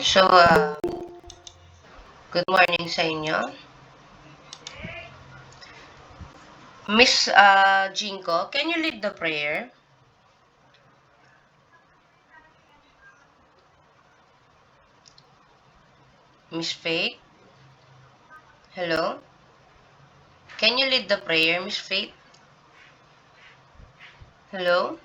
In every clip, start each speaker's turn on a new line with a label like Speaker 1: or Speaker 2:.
Speaker 1: So, good morning sa inyo. Miss Jinko, can you lead the prayer? Miss Faith? Hello? Can you lead the prayer, Miss Faith? Hello?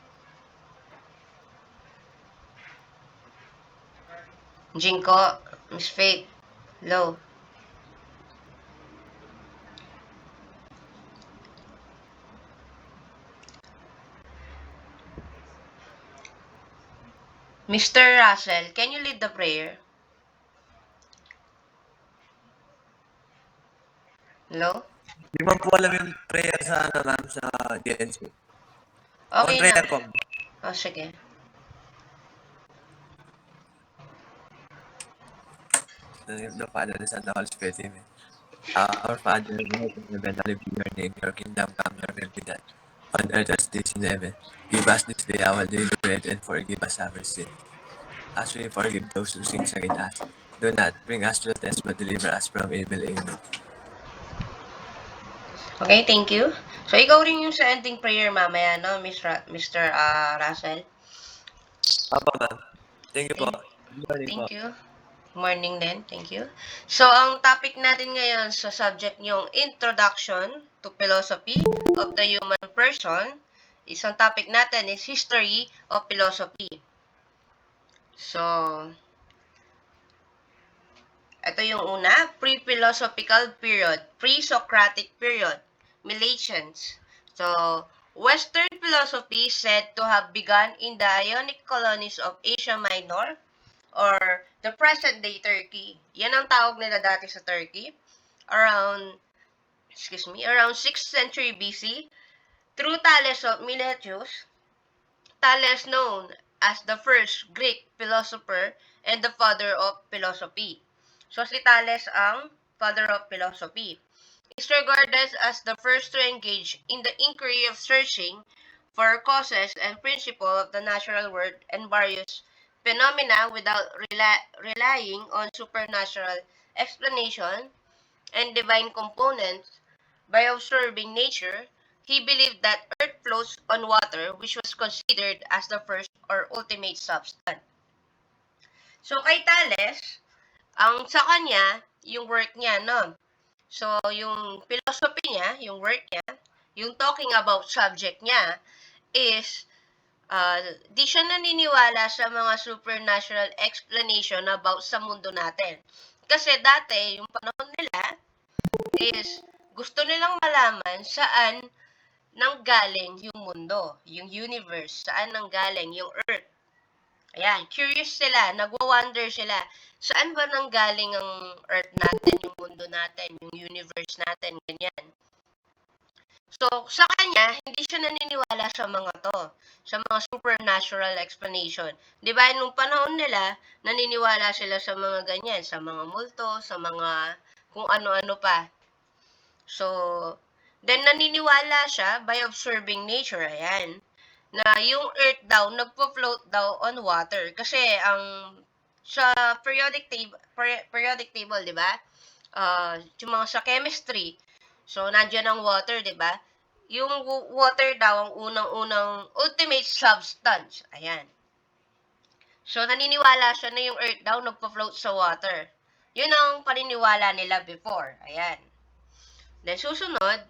Speaker 1: Jinko? Miss Faith? Hello? Mr. Russell, can you lead the prayer? Hello?
Speaker 2: Hindi man po alam yung prayer sa ma'am, sa DNC.
Speaker 1: Okay na.
Speaker 2: prayer po.
Speaker 1: Oh, sige.
Speaker 2: The Father, the Son, the Holy Spirit, Amen. Our Father, who art in heaven, hallowed be your name. Your kingdom come, your will be done. On earth as it is in heaven. Give us this day our daily bread, and forgive us our sins, as we forgive those who sin against us. Do not bring us to test, but deliver us from evil. Amen.
Speaker 1: Okay, thank you. So, ikaw rin yung sa ending prayer mamaya, no, Mr. Russell?
Speaker 2: Opo, ma'am. Thank you po. Good morning po.
Speaker 1: Thank you. Morning din. Thank you. So, ang topic natin ngayon sa subject yung Introduction to Philosophy of the Human Person. Isang topic natin is History of Philosophy. So, ito yung una, Pre-Philosophical Period, Pre-Socratic Period, Milesians. So, Western philosophy is said to have begun in the Ionic colonies of Asia Minor or the present-day Turkey. Yan ang tawag nila dati sa Turkey. Around 6th century BC, through Thales of Miletus. Thales known as the first Greek philosopher and the father of philosophy. So si Thales ang father of philosophy. Is regarded as the first to engage in the inquiry of searching for causes and principle of the natural world and various phenomena without relying on supernatural explanation and divine components. By observing nature, he believed that earth floats on water, which was considered as the first or ultimate substance. So kay Thales, ang sa kanya, yung work niya, no? So, yung philosophy niya, yung work niya, yung talking about subject niya is di siya naniniwala sa mga supernatural explanation about sa mundo natin. Kasi dati, yung panahon nila is gusto nilang malaman saan nanggaling yung mundo, yung universe, saan nanggaling yung earth. Ayan, curious sila, nagwa-wonder sila, saan ba nanggaling ang earth natin, yung mundo natin, yung universe natin, ganyan. So, sa kanya, hindi siya naniniwala sa mga to, sa mga supernatural explanation. Di ba, nung panahon nila, naniniwala sila sa mga ganyan, sa mga multo, sa mga kung ano-ano pa. So, then naniniwala siya by observing nature, ayan, na yung earth daw, nagpo-float daw on water. Kasi, sa periodic table, di ba? Yung mga sa chemistry, so, nandiyan ang water, di ba? Yung water daw ang unang-unang ultimate substance. Ayan. So, naniniwala siya na yung earth daw nagpo-float sa water. Yun ang paniniwala nila before. Ayan. Then, susunod,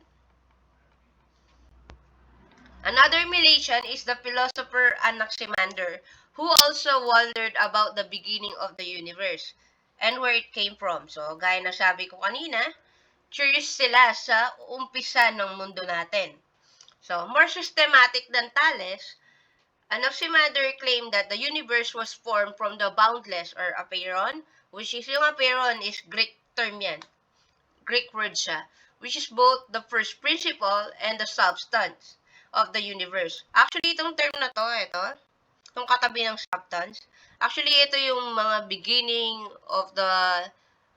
Speaker 1: another Milesian is the philosopher Anaximander, who also wondered about the beginning of the universe and where it came from. So, gaya na sabi ko kanina, curious sila sa umpisa ng mundo natin. So, more systematic than Thales, Anaximander claimed that the universe was formed from the boundless or apeiron, which is yung apeiron is Greek term yan. Greek word siya, which is both the first principle and the substance of the universe. Actually, itong term na to, itong katabi ng substance, actually, ito yung mga beginning of the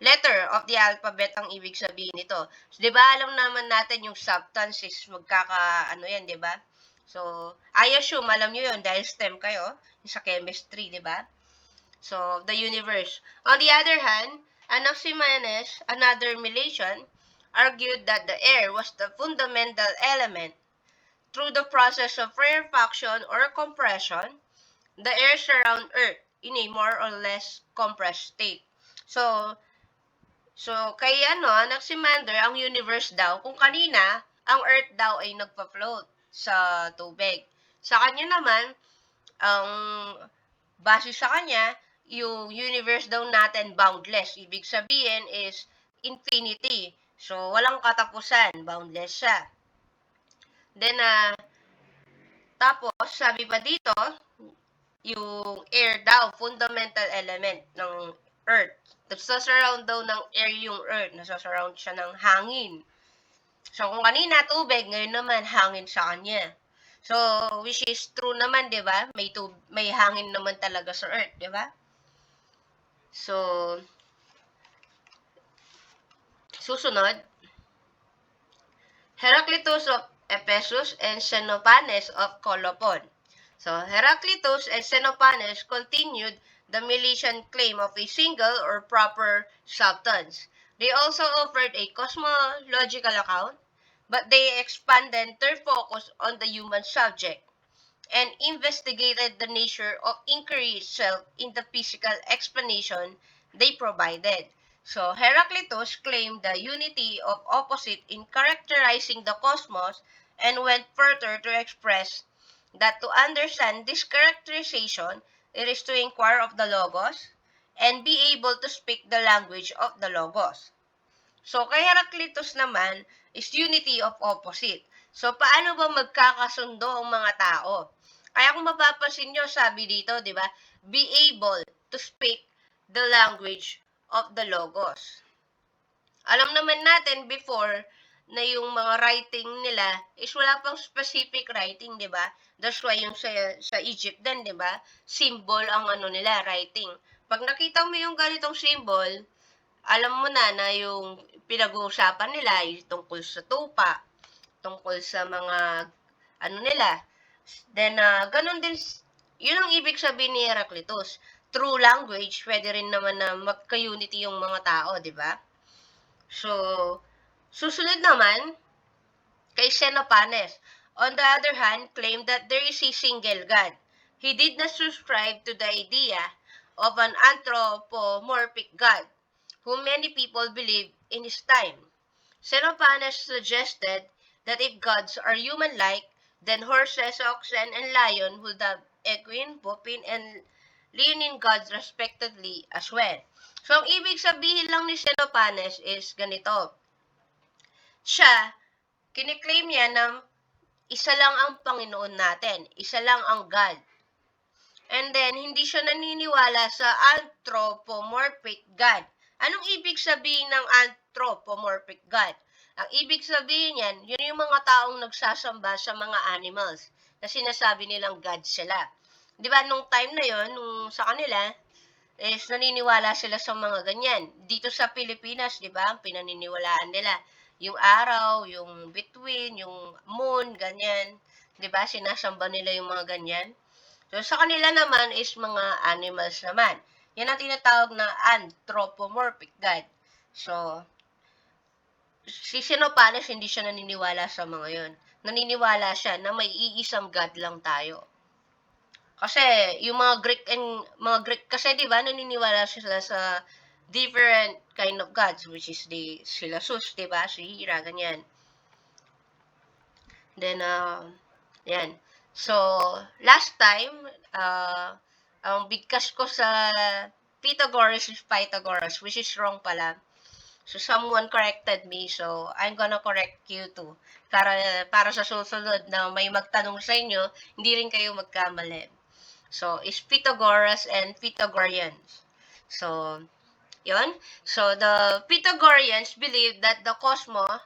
Speaker 1: letter of the alphabet ang ibig sabihin nito. So, di ba, alam naman natin yung substance is yan, di ba? So, I assume, alam nyo yun, dahil STEM kayo, yung sa chemistry, di ba? So, the universe. On the other hand, Anaximenes, another Milesian, argued that the air was the fundamental element. Through the process of rarefaction or compression, the air surrounds Earth in a more or less compressed state. So, kay Anaximander, ang universe daw, kung kanina, ang Earth daw ay nagpa-float sa tubig. Sa kanya naman, ang base sa kanya, yung universe daw natin boundless. Ibig sabihin is infinity. So, walang katapusan. Boundless siya. Then, tapos, sabi pa dito, yung air daw, fundamental element ng Earth. Nasa-surround daw ng air yung Earth. Nasa-surround siya ng hangin. So, kung kanina tubig, ngayon naman hangin sa kanya. So, which is true naman, di ba? May hangin naman talaga sa Earth, di ba? So, susunod, Heraclitus of Ephesus and Xenopanes of Colophon. So, Heraclitus and Xenopanes continued the Milesian claim of a single or proper substance. They also offered a cosmological account, but they expanded their focus on the human subject and investigated the nature of inquiry itself in the physical explanation they provided. So, Heraclitus claimed the unity of opposite in characterizing the cosmos and went further to express that to understand this characterization, it is to inquire of the Logos and be able to speak the language of the Logos. So, kay Heraclitus naman is unity of opposite. So, paano ba magkakasundo ang mga tao? Kaya kung mapapansin nyo, sabi dito, di ba, be able to speak the language of the Logos. Alam naman natin before na yung mga writing nila is wala pang specific writing, di ba? That's why yung sa Egypt din, di ba? Symbol ang ano nila, writing. Pag nakita mo yung ganitong symbol, alam mo na yung pinag-uusapan nila ay tungkol sa tupa, tungkol sa mga ano nila. Then, ganun din, yun ang ibig sabihin ni Heraclitus. Through language, pwede rin naman na magka-unity yung mga tao, di ba? So, susunod naman, kay Xenopanes, on the other hand, claimed that there is a single God. He did not subscribe to the idea of an anthropomorphic God, whom many people believe in his time. Xenopanes suggested that if gods are human-like, then horses, oxen, and lion would have equine, bovine, and leonine gods respectively as well. So, ang ibig sabihin lang ni Xenopanes is ganito. Siya, kiniklaim niya na isa lang ang Panginoon natin. Isa lang ang God. And then, hindi siya naniniwala sa anthropomorphic God. Anong ibig sabihin ng anthropomorphic God? Ang ibig sabihin yan, yun yung mga taong nagsasamba sa mga animals na sinasabi nilang God sila. Di ba, nung time na yon, nung sa kanila, is naniniwala sila sa mga ganyan. Dito sa Pilipinas, di ba, pinaniniwalaan nila yung araw, yung between, yung moon, ganyan. Di ba, sinasamba nila yung mga ganyan. So, sa kanila naman is mga animals naman. Yan ang tinatawag na anthropomorphic God. So, si Xenopanes hindi siya naniniwala sa mga yon. Naniniwala siya na may iisang God lang tayo. Kasi yung mga Greek kasi 'di ba naniniwala sila sa different kind of gods, which is sila Zeus, 'di ba? Si Hera, ganyan. Then yan. So, last time, ang bigkas ko sa Pythagoras is Pythagoras, which is wrong pala. So, someone corrected me, so I'm gonna correct you too. Para sa susunod na may magtanong sa inyo, hindi rin kayo magkamali. So, is Pythagoras and Pythagoreans. So, yun. So, the Pythagoreans believe that the cosmos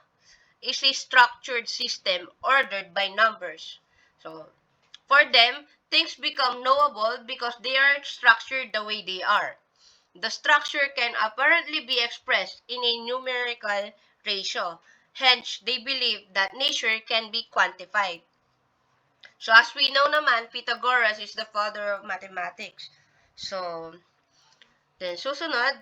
Speaker 1: is a structured system ordered by numbers. So, for them, things become knowable because they are structured the way they are. The structure can apparently be expressed in a numerical ratio. Hence, they believe that nature can be quantified. So, as we know naman, Pythagoras is the father of mathematics. So, Then susunod,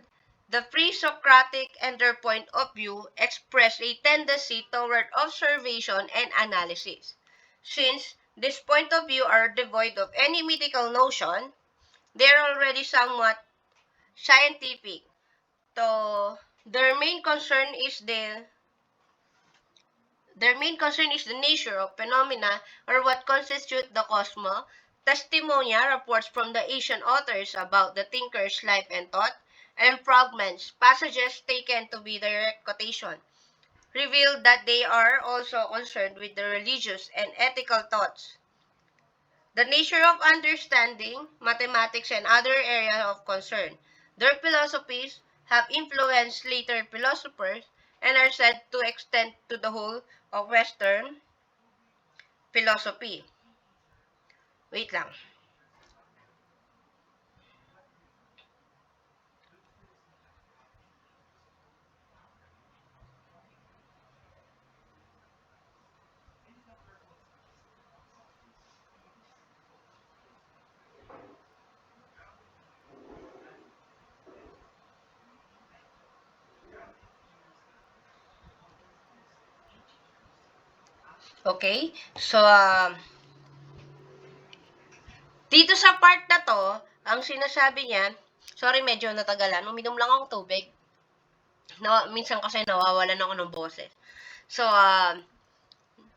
Speaker 1: the Pre-Socratic and their point of view express a tendency toward observation and analysis. Since this point of view are devoid of any mythical notion, they are already somewhat scientific. So their main concern is the nature of phenomena or what constitute the cosmos. Testimonia, reports from the ancient authors about the thinker's life and thought, and fragments, passages taken to be direct quotation, reveal that they are also concerned with the religious and ethical thoughts, the nature of understanding, mathematics, and other areas of concern. Their philosophies have influenced later philosophers and are said to extend to the whole of Western philosophy. Wait lang. Okay? So, dito sa part na to, ang sinasabi niya, sorry medyo natagalan, uminom lang akong tubig. Minsan kasi nawawalan ako ng boses. So,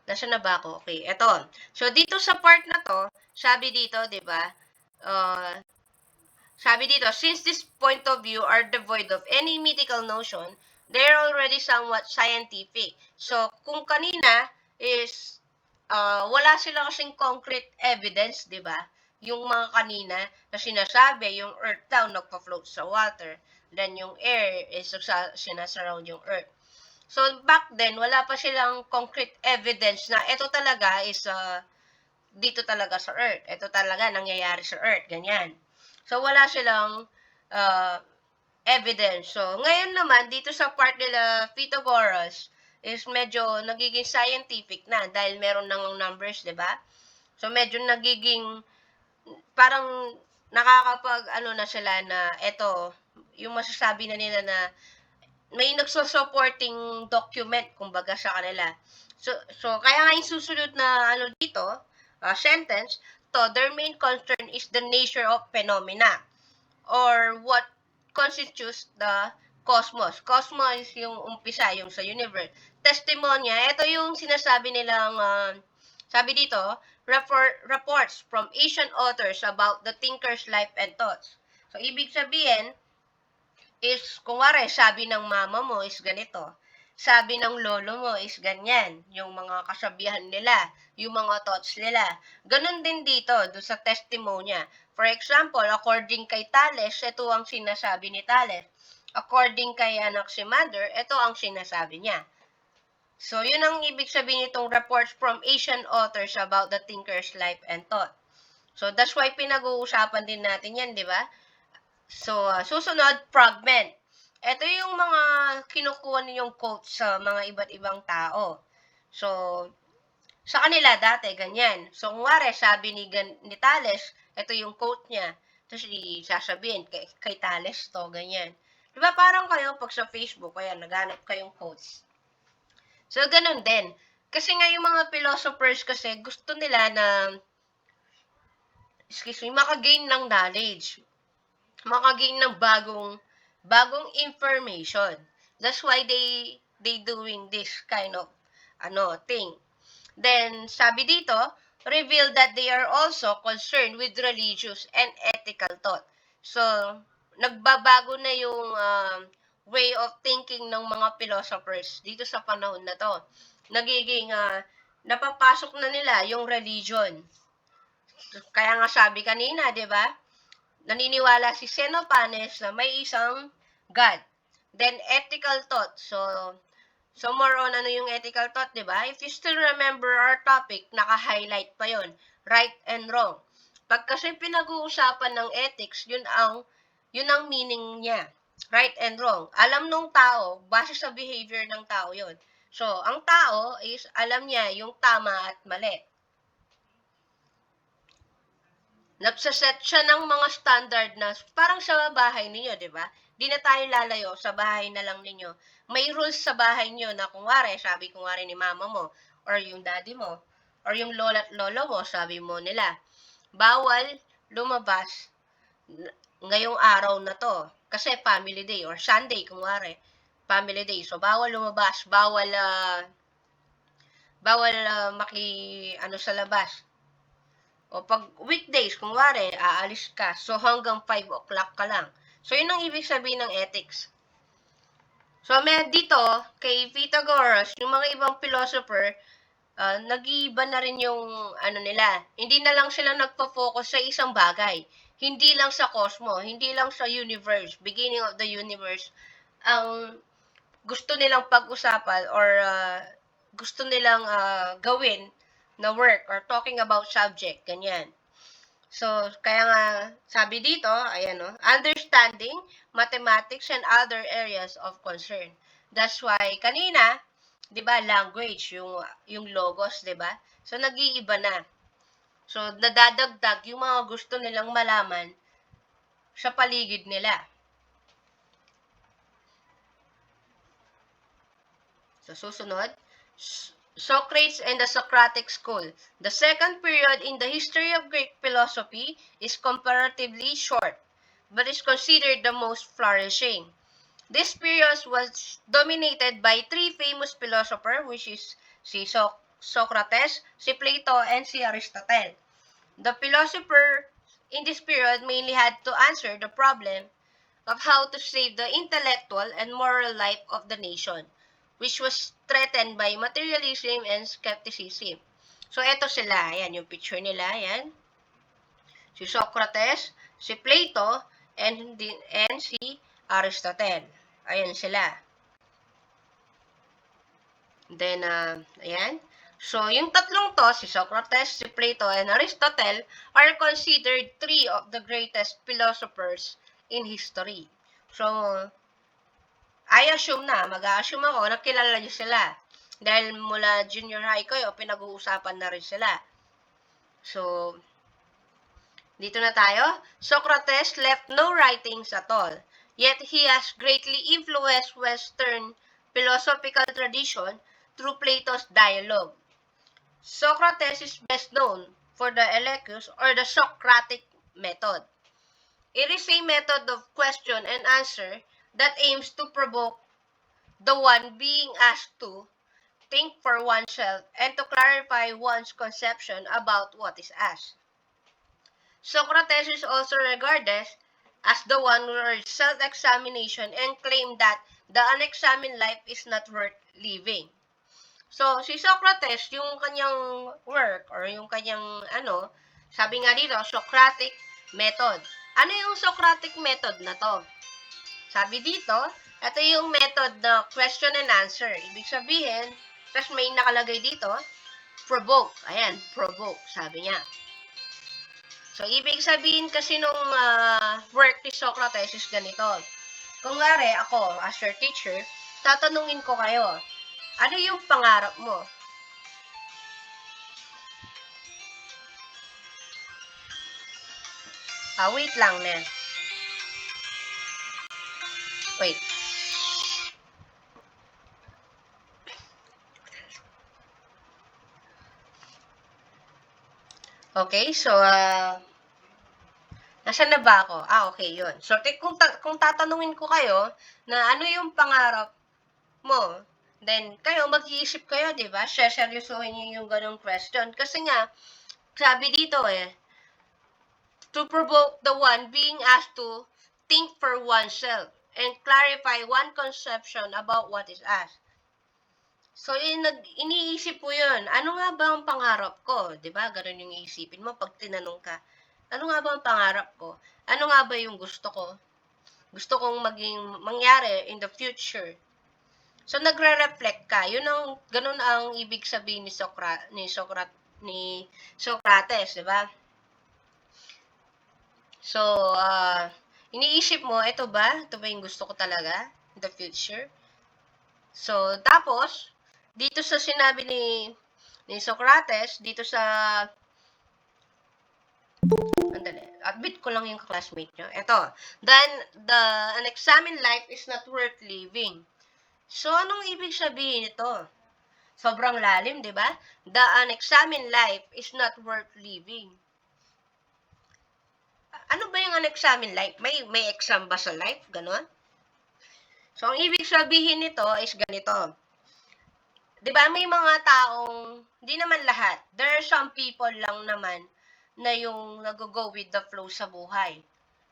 Speaker 1: nasa na ba ako? Okay, eto. So, dito sa part na to, sabi dito, di ba, uh, sabi dito, since this point of view are devoid of any mythical notion, they're already somewhat scientific. So, kung kanina is wala sila kasing concrete evidence, di ba? Yung mga kanina na sinasabi, yung earth daw nagpa-float sa water, then yung air is sinasurround yung earth. So, back then, wala pa silang concrete evidence na ito talaga is dito talaga sa earth. Ito talaga nangyayari sa earth. Ganyan. So, wala silang uh, evidence. So, ngayon naman, dito sa part nila Pythagoras is medyo nagiging scientific na dahil meron nang numbers, di ba? So, medyo nagiging parang nakakapag ano na sila na eto, yung masasabi na nila na may nagso-supporting document kumbaga sa kanila. So kaya nga yung susunod na ano dito, sentence, to their main concern is the nature of phenomena or what constitutes the cosmos. Cosmos is yung umpisa, yung sa universe. Testimonya, ito yung sinasabi nilang, sabi dito, reports from Asian authors about the thinker's life and thoughts. So, ibig sabihin, is, kunwari, sabi ng mama mo is ganito. Sabi ng lolo mo is ganyan. Yung mga kasabihan nila, yung mga thoughts nila. Ganon din dito, do sa testimonya. For example, according kay Thales, ito ang sinasabi ni Thales. According kay Anaximander, ito ang sinasabi niya. So, yun ang ibig sabihin nitong reports from Asian authors about the thinker's life and thought. So, that's why pinag-uusapan din natin yan, di ba? So, susunod, fragment. Ito yung mga kinukuha ninyong quotes sa mga iba't ibang tao. So, sa kanila dati, ganyan. So, kung wari, sabi ni Thales, ito yung quote niya. Tapos, sasabihin, kay Thales to, ganyan. Diba parang kayo pag sa Facebook, kaya naghanap kayong quotes. So, ganun din. Kasi nga yung mga philosophers kasi gusto nila na, makagain ng knowledge, makagain ng bagong information. That's why they doing this kind of thing. Then sabi dito, reveal that they are also concerned with religious and ethical thought. So, nagbabago na yung way of thinking ng mga philosophers dito sa panahon na to. Nagiging napapasok na nila yung religion. Kaya nga sabi kanina, 'di ba? Naniniwala si Xenophanes na may isang God. Then, ethical thought. So more on ano yung ethical thought, di ba? If you still remember our topic, naka-highlight pa yon, right and wrong. Pag kasi pinag-uusapan ng ethics, yun ang meaning niya. Right and wrong. Alam nung tao, base sa behavior ng tao yon. So, ang tao is alam niya yung tama at mali. Nagsaset siya ng mga standard na parang sa bahay ninyo, di ba? Di na tayo lalayo, sa bahay na lang ninyo. May rules sa bahay niyo na kunwari, sabi kunwari ni mama mo, or yung daddy mo, or yung lola at lolo mo, sabi mo nila, bawal lumabas ngayong araw na to. Kasi family day, or Sunday, kunwari, family day. So, bawal lumabas, bawal ano sa labas. O pag weekdays, kung wari, aalis ka, so hanggang 5 o'clock ka lang. So, yun ang ibig sabihin ng ethics. So, may dito, kay Pythagoras, yung mga ibang philosopher, nag-iiba na rin yung ano nila. Hindi na lang sila nagpo-focus sa isang bagay. Hindi lang sa cosmos, hindi lang sa universe, beginning of the universe, ang gusto nilang pag-usapan or gusto nilang gawin na work or talking about subject, ganyan. So, kaya nga, sabi dito, ayan no, understanding mathematics and other areas of concern. That's why, kanina, di ba, language, yung logos, di ba? So, nag-iiba na. So, nadadagdag yung mga gusto nilang malaman sa paligid nila. So, susunod, Socrates and the Socratic School. The second period in the history of Greek philosophy is comparatively short, but is considered the most flourishing. This period was dominated by three famous philosophers, which is si Socrates, si Plato, and si Aristotle. The philosophers in this period mainly had to answer the problem of how to save the intellectual and moral life of the nation, which was threatened by materialism and skepticism. So, eto sila. Ayan, yung picture nila. Ayan. Si Socrates, si Plato, and si Aristotle. Ayan sila. Then, ayan. So, yung tatlong to, si Socrates, si Plato, and Aristotle, are considered three of the greatest philosophers in history. So, mag-a-assume ako na kilala niyo sila. Dahil mula junior high kayo, pinag-uusapan na rin sila. So, dito na tayo. Socrates left no writings at all. Yet he has greatly influenced Western philosophical tradition through Plato's dialogue. Socrates is best known for the Elecus or the Socratic method. It is a method of question and answer that aims to provoke the one being asked to think for oneself and to clarify one's conception about what is asked. Socrates is also regarded as the one who urged self-examination and claimed that the unexamined life is not worth living. So, si Socrates, yung kanyang work or yung kanyang sabi nga dito, Socratic method. Ano yung Socratic method na to? Sabi dito, ito yung method na question and answer. Ibig sabihin, tapos may nakalagay dito, provoke. Ayan, provoke, sabi niya. So, ibig sabihin kasi nung work ni Socrates is ganito. Kung ngari, ako, as your teacher, tatanungin ko kayo, ano yung pangarap mo? Wait lang na. Wait. Okay, so, nasaan na ba ako? Okay, yun. So, kung tatanungin ko kayo na ano yung pangarap mo, then, kayo, mag-iisip kayo, di ba? Seryosohin niyo yung ganong question. Kasi nga, sabi dito to provoke the one being asked to think for oneself and clarify one conception about what is asked. So, iniisip po yun. Ano nga ba ang pangarap ko? Diba? Ganun yung iisipin mo pag tinanong ka. Ano nga ba ang pangarap ko? Ano nga ba yung gusto ko? Gusto kong mangyari in the future. So, nagre-reflect ka. Ganun ang ibig sabihin ni Socrates, diba? So, iniisip mo, ito ba yung gusto ko talaga in the future? So, tapos, dito sa sinabi ni Socrates, dito sa, andali. upbeat ko lang yung classmate nyo. Ito, the unexamined life is not worth living. So, anong ibig sabihin ito? Sobrang lalim, di ba? The unexamined life is not worth living. Ano ba yung unexamined life? May exam ba sa life? Ganon? So, ang ibig sabihin nito is ganito. Di ba, may mga taong, di naman lahat, there are some people lang naman na yung nag-go with the flow sa buhay.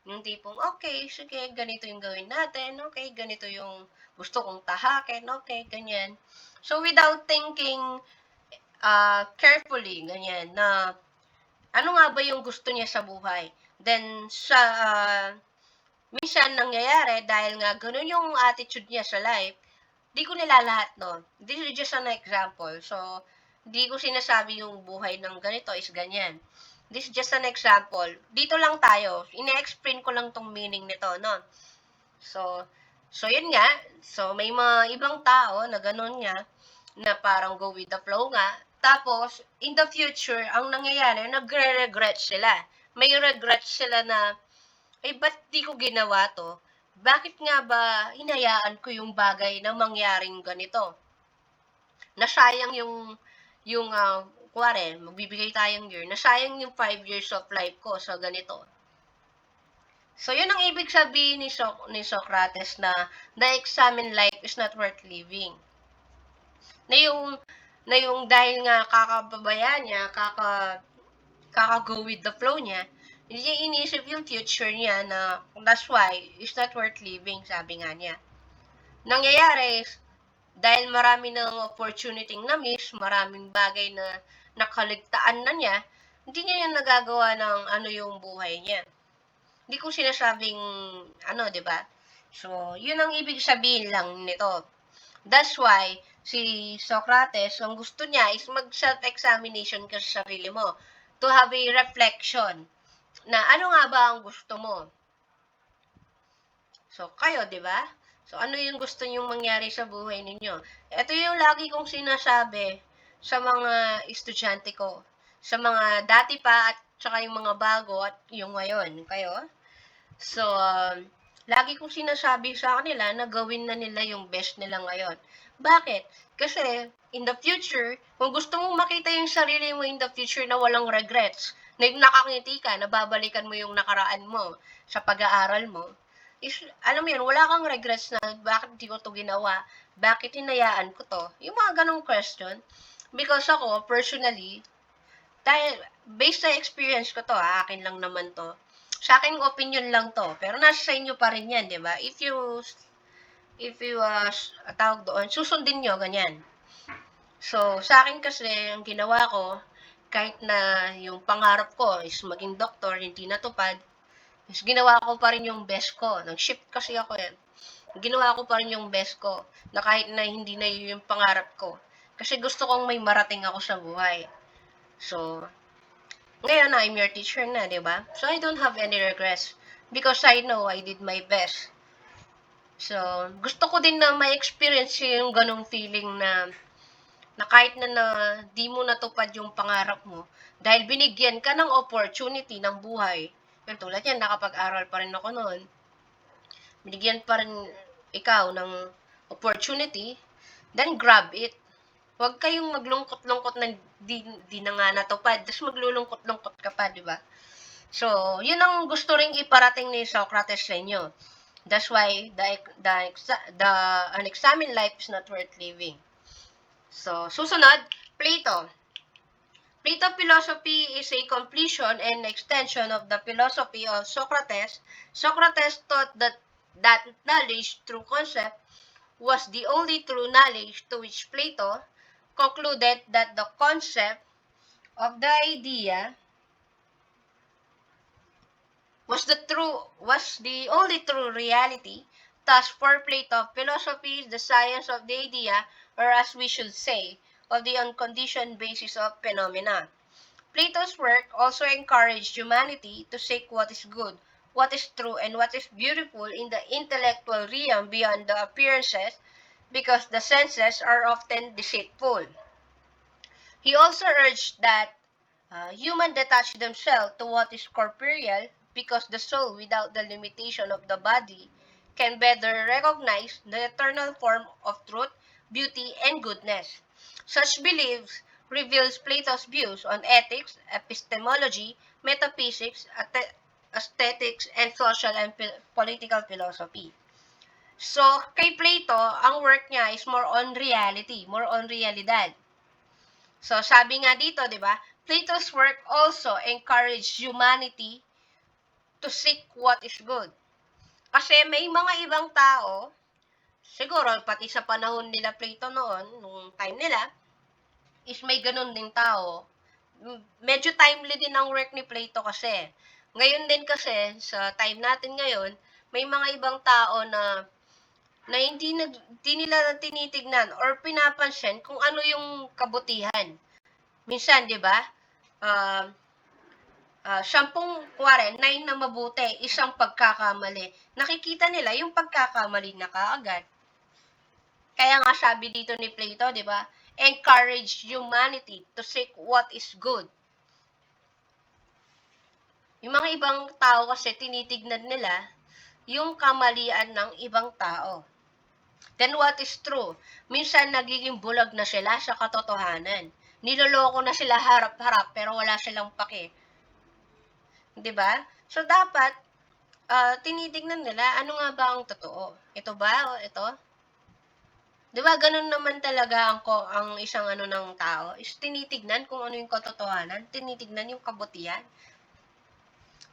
Speaker 1: Yung tipong, okay, sige, ganito yung gawin natin, okay, ganito yung gusto kong tahakin, okay, ganyan. So, without thinking carefully, ganyan, na ano nga ba yung gusto niya sa buhay. Then, minsan nangyayari, dahil nga ganun yung attitude niya sa life, di ko nilalahat, no? This is just an example. So, di ko sinasabi yung buhay ng ganito is ganyan. This is just an example. Dito lang tayo. Ine-explain ko lang tong meaning nito, no? So yun nga. So, may mga ibang tao na ganun nga, na parang go with the flow nga. Tapos, in the future, ang nangyayari, nagre-regret sila. May regrets sila na, ba't di ko ginawa to? Bakit nga ba hinayaan ko yung bagay na mangyaring ganito? Nasayang kuwari, magbibigay tayong year, nasayang yung 5 years of life ko sa ganito. So, yun ang ibig sabihin ni Socrates na the examined life is not worth living. Na yung dahil nga kakababayaan niya, kaka-go with the flow niya, hindi niya inisip yung future niya na that's why it's not worth living, sabi nga niya. Nangyayari, dahil marami ng opportunity na miss, maraming bagay na nakaligtaan na niya, hindi niya yan nagagawa ng ano yung buhay niya. Hindi ko sinasabing di ba? So, yun ang ibig sabihin lang nito. That's why, si Socrates, ang gusto niya is mag-self-examination ka sa sarili mo. To have a reflection na ano nga ba ang gusto mo. So, kayo, di ba? So, ano yung gusto nyong mangyari sa buhay ninyo? Ito yung lagi kong sinasabi sa mga estudyante ko. Sa mga dati pa at saka yung mga bago at yung ngayon. Kayo? So, lagi kong sinasabi sa kanila na gawin na nila yung best nila ngayon. Bakit? Kasi, in the future, kung gusto mong makita yung sarili mo in the future na walang regrets, na nakangiti ka, nababalikan mo yung nakaraan mo sa pag-aaral mo, is, alam mo yun, wala kang regrets na bakit di ko to ginawa, bakit hinayaan ko to, yung mga ganong question. Because ako, personally, dahil, based sa experience ko to, akin lang naman to, sa akin opinion lang to, pero nasa sa inyo pa rin yan, di ba? If you tawag doon, susundin nyo, ganyan. So, sa akin kasi, ang ginawa ko, kahit na yung pangarap ko is maging doktor, hindi natupad, is ginawa ko pa rin yung best ko. Nag-shift kasi ako yan. Ginawa ko pa rin yung best ko, na kahit na hindi na yung pangarap ko. Kasi gusto kong may marating ako sa buhay. So, ngayon, I'm your teacher na, di ba? So, I don't have any regrets. Because I know I did my best. So, gusto ko din na ma-experience yung ganong feeling na kahit na di mo natupad yung pangarap mo, dahil binigyan ka ng opportunity ng buhay. Pero tulad yan, nakapag-aral pa rin ako noon. Binigyan pa rin ikaw ng opportunity, then grab it. Huwag kayong maglungkot-lungkot na di na nga natupad, tapos maglulungkot-lungkot ka pa, di ba? So, yun ang gusto ring iparating ni Socrates sa inyo. That's why the unexamined life is not worth living. So, susunod, Plato. Plato philosophy is a completion and extension of the philosophy of Socrates. Socrates taught that knowledge through concept was the only true knowledge, to which Plato concluded that the concept of the idea was the only true reality. Thus, for Plato, philosophy is the science of the idea, or as we should say, of the unconditioned basis of phenomena. Plato's work also encouraged humanity to seek what is good, what is true, and what is beautiful in the intellectual realm beyond the appearances, because the senses are often deceitful. He also urged that humans detach themselves to what is corporeal because the soul, without the limitation of the body, can better recognize the eternal form of truth, beauty, and goodness. Such beliefs reveals Plato's views on ethics, epistemology, metaphysics, aesthetics, and social and political philosophy. So, kay Plato, ang work niya is more on reality, more on realidad. So, sabi nga dito, di ba, Plato's work also encouraged humanity to seek what is good. Kasi may mga ibang tao, siguro pati sa panahon nila Plato noon, nung time nila, is may ganun din tao. Medyo timely din ang work ni Plato kasi. Ngayon din kasi, sa time natin ngayon, may mga ibang tao na hindi nila tinitignan or pinapansin kung ano yung kabutihan. Minsan, 'di ba? Uh, 9 na mabuti, isang pagkakamali. Nakikita nila yung pagkakamali na kaagad. Kaya nga sabi dito ni Plato, 'di ba? Encourage humanity to seek what is good. Yung mga ibang tao kasi tinitignan nila yung kamalian ng ibang tao. Then what is true? Minsan nagiging bulag na sila sa katotohanan. Niloloko na sila harap-harap pero wala silang pake. 'Di ba? So dapat tinitingnan nila ano nga ba ang totoo. Ito ba o ito? 'Di ba ganun naman talaga ang isang ng tao is tinitignan kung ano yung katotohanan, tinitignan yung kabutihan.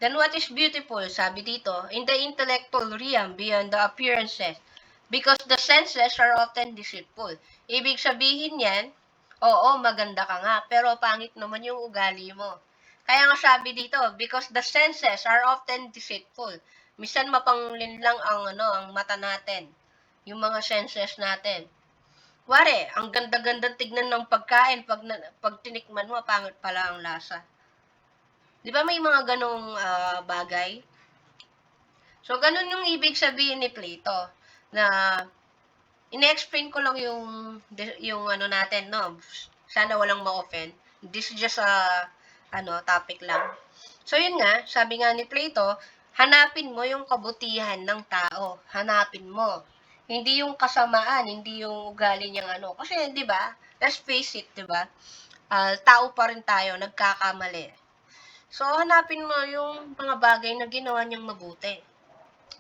Speaker 1: Then what is beautiful, sabi dito, in the intellectual realm beyond the appearances, because the senses are often deceitful. Ibig sabihin yan, oo, maganda ka nga, pero pangit naman yung ugali mo. Kaya nga sabi dito, because the senses are often deceitful. Minsan mapanglin lang ang mata natin, yung mga senses natin. Wari, ang ganda-ganda tignan ng pagkain, pag tinikman mo, pangit pala ang lasa. Di ba may mga ganong bagay? So, ganun yung ibig sabihin ni Plato, na ine-explain ko lang yung natin, no? Sana walang ma-offend. This is just a topic lang. So, yun nga, sabi nga ni Plato, hanapin mo yung kabutihan ng tao. Hanapin mo. Hindi yung kasamaan, hindi yung ugali niyang Kasi, di ba? Let's face it, di ba? Tao pa rin tayo, nagkakamali. So, hanapin mo yung mga bagay na ginawa niyang mabuti.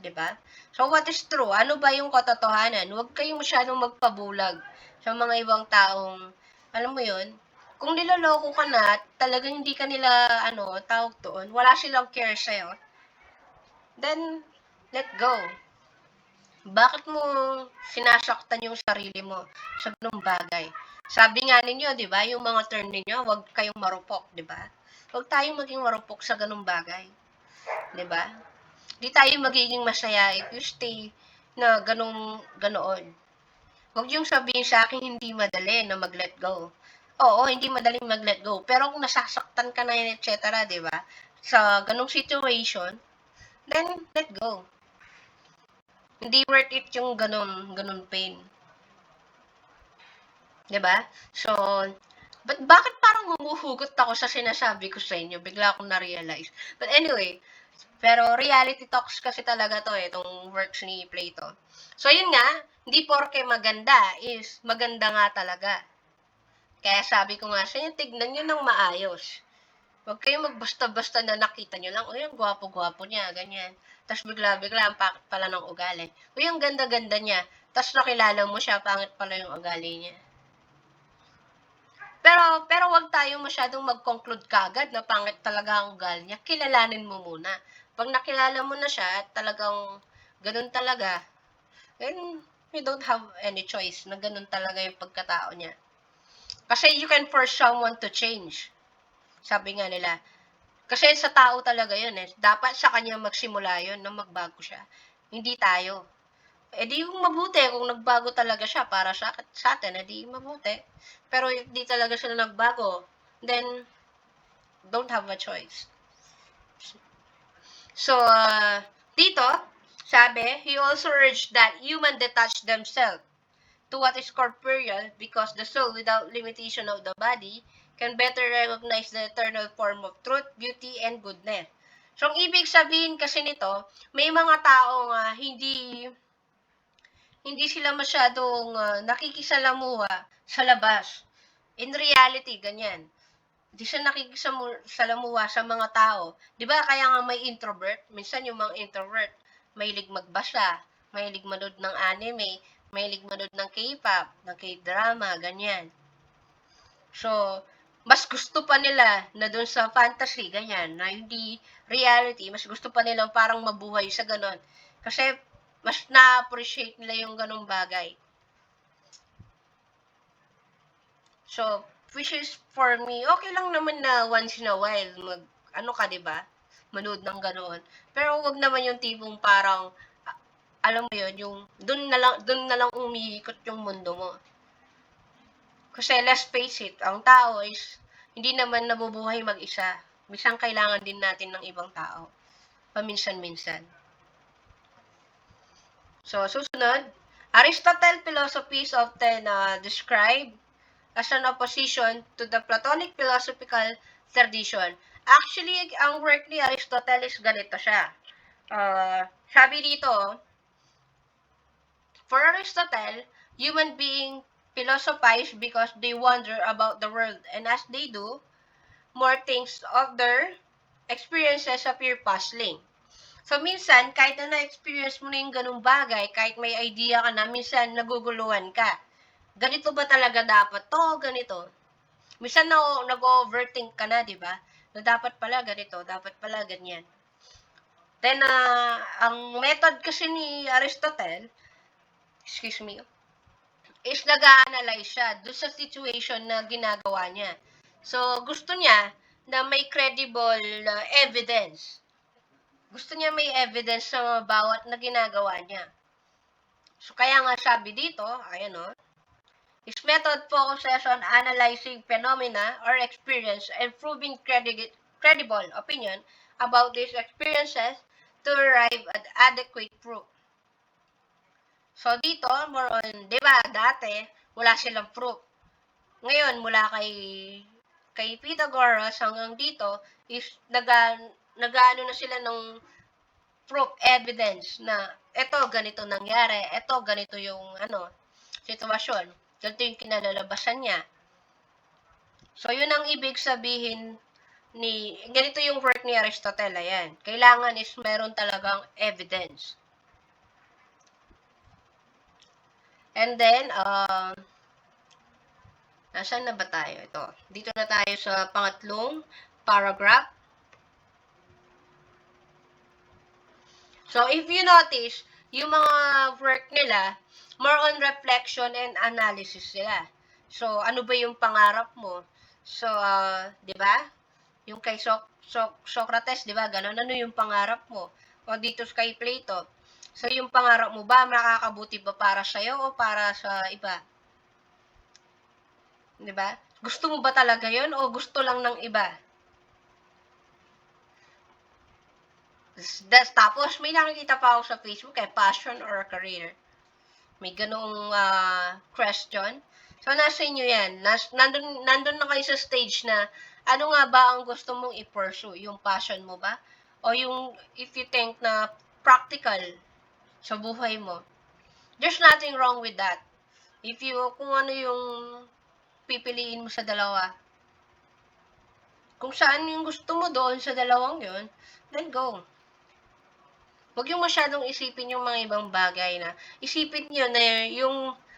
Speaker 1: 'Di ba? So, what is true? Ano ba yung katotohanan? Huwag kayong masyadong magpabulag sa mga ibang taong, alam mo yun, kung niloloko ka na, talagang hindi ka nila, tawag doon, wala silang care sa'yo, then, let go. Bakit mo sinasaktan yung sarili mo sa ganung bagay? Sabi nga ninyo, di ba, yung mga term ninyo, huwag kayong marupok, di ba? Huwag tayong maging marupok sa ganung bagay. Di ba? Di tayo magiging masaya if you stay na ganoon. Huwag yung sabihin sa akin hindi madali na mag-let go. Oo, hindi madaling mag-let go. Pero kung nasasaktan ka na yun, etc., di ba? Sa ganung situation, then let go. Hindi worth it yung ganun pain. Di ba? So, bakit parang humuhugot ako sa sinasabi ko sa inyo? Bigla akong na-realize. But anyway, pero reality talks kasi talaga to itong works ni Plato. So, yun nga, hindi porke maganda is maganda nga talaga. Kaya sabi ko nga sa inyo, tignan nyo ng maayos. Huwag kayong magbasta-basta na nakita nyo lang, uy, ang gwapo-gwapo niya, ganyan. Tapos bigla-bigla, ang pangit pala ng ugali. Uy, ang ganda-ganda niya. Tapos nakilala mo siya, pangit pala yung ugali niya. Pero wag tayong masyadong mag-conclude kagad na pangit talaga ang ugali niya. Kilalanin mo muna. Pag nakilala mo na siya at talagang ganun talaga, then you don't have any choice na ganun talaga yung pagkatao niya. Kasi you can force someone to change. Sabi nga nila. Kasi sa tao talaga yun eh. Dapat sa kanya magsimula yun na magbago siya. Hindi tayo. Eh di yung mabuti kung nagbago talaga siya para sa atin, eh di mabuti. Pero if di talaga siya nagbago, then don't have a choice. So, dito, sabi, he also urged that human detach themselves to what is corporeal because the soul without limitation of the body can better recognize the eternal form of truth, beauty, and goodness. So, ang ibig sabihin kasi nito, may mga taong hindi sila masyadong nakikisalamuha sa labas. In reality, ganyan. Hindi siya nakikisalamuha sa mga tao. Di ba kaya nga may introvert? Minsan yung mga introvert, mahilig magbasa, mahilig manood ng anime, mahilig manood ng K-pop, ng K-drama, ganyan. So, mas gusto pa nila na doon sa fantasy, ganyan, na hindi reality, mas gusto pa nila parang mabuhay sa ganon. Kasi, mas na-appreciate nila yung ganong bagay. So, which is for me, okay lang naman na once in a while, ano ka, di ba? Manood ng ganoon. Pero wag naman yung tipong parang, alam mo yun, yung doon na lang umiikot yung mundo mo. Kasi let's face it, ang tao is hindi naman nabubuhay mag-isa. Minsan kailangan din natin ng ibang tao. Paminsan-minsan. So, susunod, Aristotle philosophy is often described as an opposition to the Platonic philosophical tradition. Actually, ang work ni Aristotle is ganito siya. Sabi dito, for Aristotle, human being philosophize because they wonder about the world, and as they do, more things of their experiences appear puzzling. So, minsan, kahit na na-experience mo na yung ganung bagay, kahit may idea ka na, minsan naguguluhan ka. Ganito ba talaga dapat to? Ganito. Minsan nag-overthink ka na, di ba? Na dapat pala ganito, dapat pala ganyan. Then, ang method kasi ni Aristotle, excuse me, is nag-a-analyze siya doon sa situation na ginagawa niya. So, gusto niya na may credible evidence. Gusto niya may evidence sa bawat na ginagawa niya. So, kaya nga sabi dito, ayan o, his method focuses on analyzing phenomena or experience and proving credible opinion about these experiences to arrive at adequate proof. So, dito, more on, di ba, dati, wala silang proof. Ngayon, mula kay Pythagoras hanggang dito, is nag-ano na sila ng proof, evidence na eto, ganito nangyari, eto, ganito yung, sitwasyon. Ganito yung kinalalabasan niya. So, yun ang ibig sabihin ganito yung work ni Aristotle, ayan. Kailangan is meron talagang evidence. And then, nasaan na ba tayo? Ito. Dito na tayo sa pangatlong paragraph. So, if you notice, yung mga work nila, more on reflection and analysis sila. So, ano ba yung pangarap mo? So, di ba? Yung kay Socrates, di ba? Ganon, ano yung pangarap mo? O dito kay Plato. So, yung pangarap mo ba, makakabuti ba para sa'yo o para sa iba? Di ba? Gusto mo ba talaga yon o gusto lang ng iba? Tapos, may nakikita pa ako sa Facebook, passion or career. May ganong question. So, nasa inyo yan. Nandun na kayo sa stage na, ano nga ba ang gusto mong i-pursue? Yung passion mo ba? O yung, if you think na practical sa buhay mo. There's nothing wrong with that. Kung ano yung pipiliin mo sa dalawa. Kung saan yung gusto mo doon sa dalawang yun, then go. Huwag yung masyadong isipin yung mga ibang bagay na isipin nyo na yung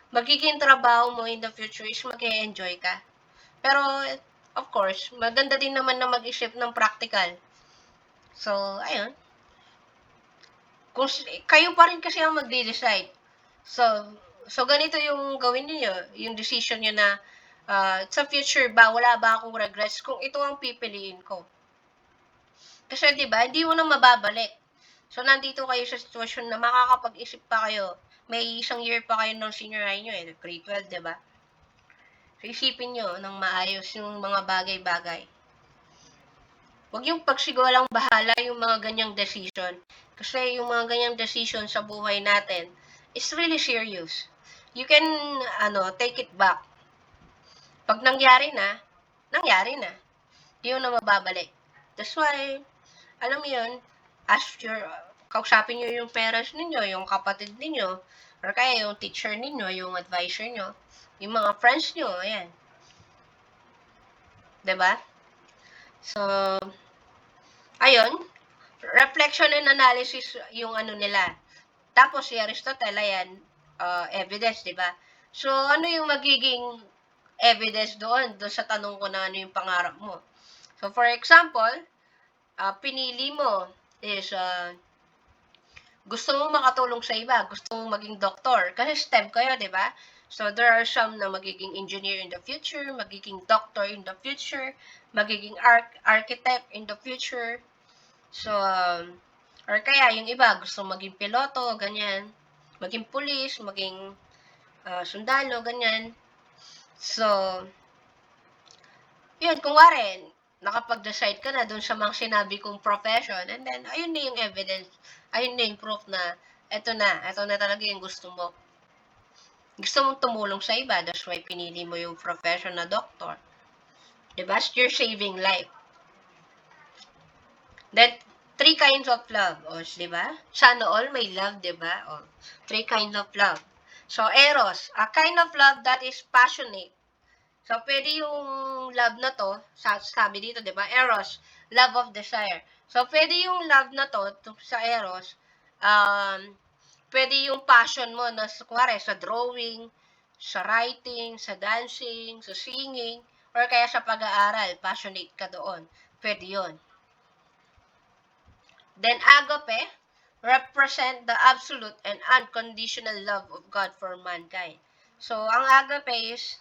Speaker 1: magiging trabaho mo in the future is mag-e-enjoy ka. Pero, of course, maganda din naman na mag-isip ng practical. So, ayun. Kung kayo pa rin kasi ang magde-decide. So ganito yung gawin niyo, yung decision niyo na sa future ba, wala ba akong regrets kung ito ang pipiliin ko. Kasi 'di ba, hindi mo na mababalik. So nandito kayo sa sitwasyon na makakapag-isip pa kayo. May isang year pa kayo ng senior high nyo, grade 12, 'di ba? So isipin niyo ng maayos yung mga bagay-bagay. Huwag yung pagsigulang bahala yung mga ganyang decision. Kasi yung mga ganyang decision sa buhay natin is really serious. You can, take it back. Pag nangyari na, nangyari na. Hindi mo na mababalik. That's why, alam mo yun, ask your, kausapin nyo yung parents ninyo, yung kapatid ninyo, or kaya yung teacher ninyo, yung advisor nyo, yung mga friends nyo, ayan. 'Di ba? So, ayun, reflection and analysis yung ano nila. Tapos si Aristotle, ayan, evidence, di ba? So, ano yung magiging evidence doon sa tanong ko na ano yung pangarap mo? So, for example, pinili mo is gusto mo makatulong sa iba, gusto mo maging doktor. Kasi STEM kayo, di ba? So, there are some na magiging engineer in the future, magiging doctor in the future, magiging architect in the future. So, or kaya yung iba, gusto maging piloto, ganyan. Maging pulis, maging sundalo, ganyan. So, yun, kung wari, nakapag-decide ka na dun sa mga sinabi kong profession, and then, ayun na yung evidence, ayun na yung proof na, eto na talaga yung gusto mo. Gusto mong tumulong sa iba, that's why pinili mo yung profession na doctor. Diba? You're saving life. Then, three kinds of love. O, diba? Sana all may love, diba? O, three kinds of love. So, eros, a kind of love that is passionate. So, pwede yung love na to, sabi dito, di ba? Eros, love of desire. So, pwede yung love na to sa eros, pwede yung passion mo na, kuwari, sa drawing, sa writing, sa dancing, sa singing, or kaya sa pag-aaral, passionate ka doon. Pwede yun. Then, agape, represent the absolute and unconditional love of God for mankind. So, ang agape is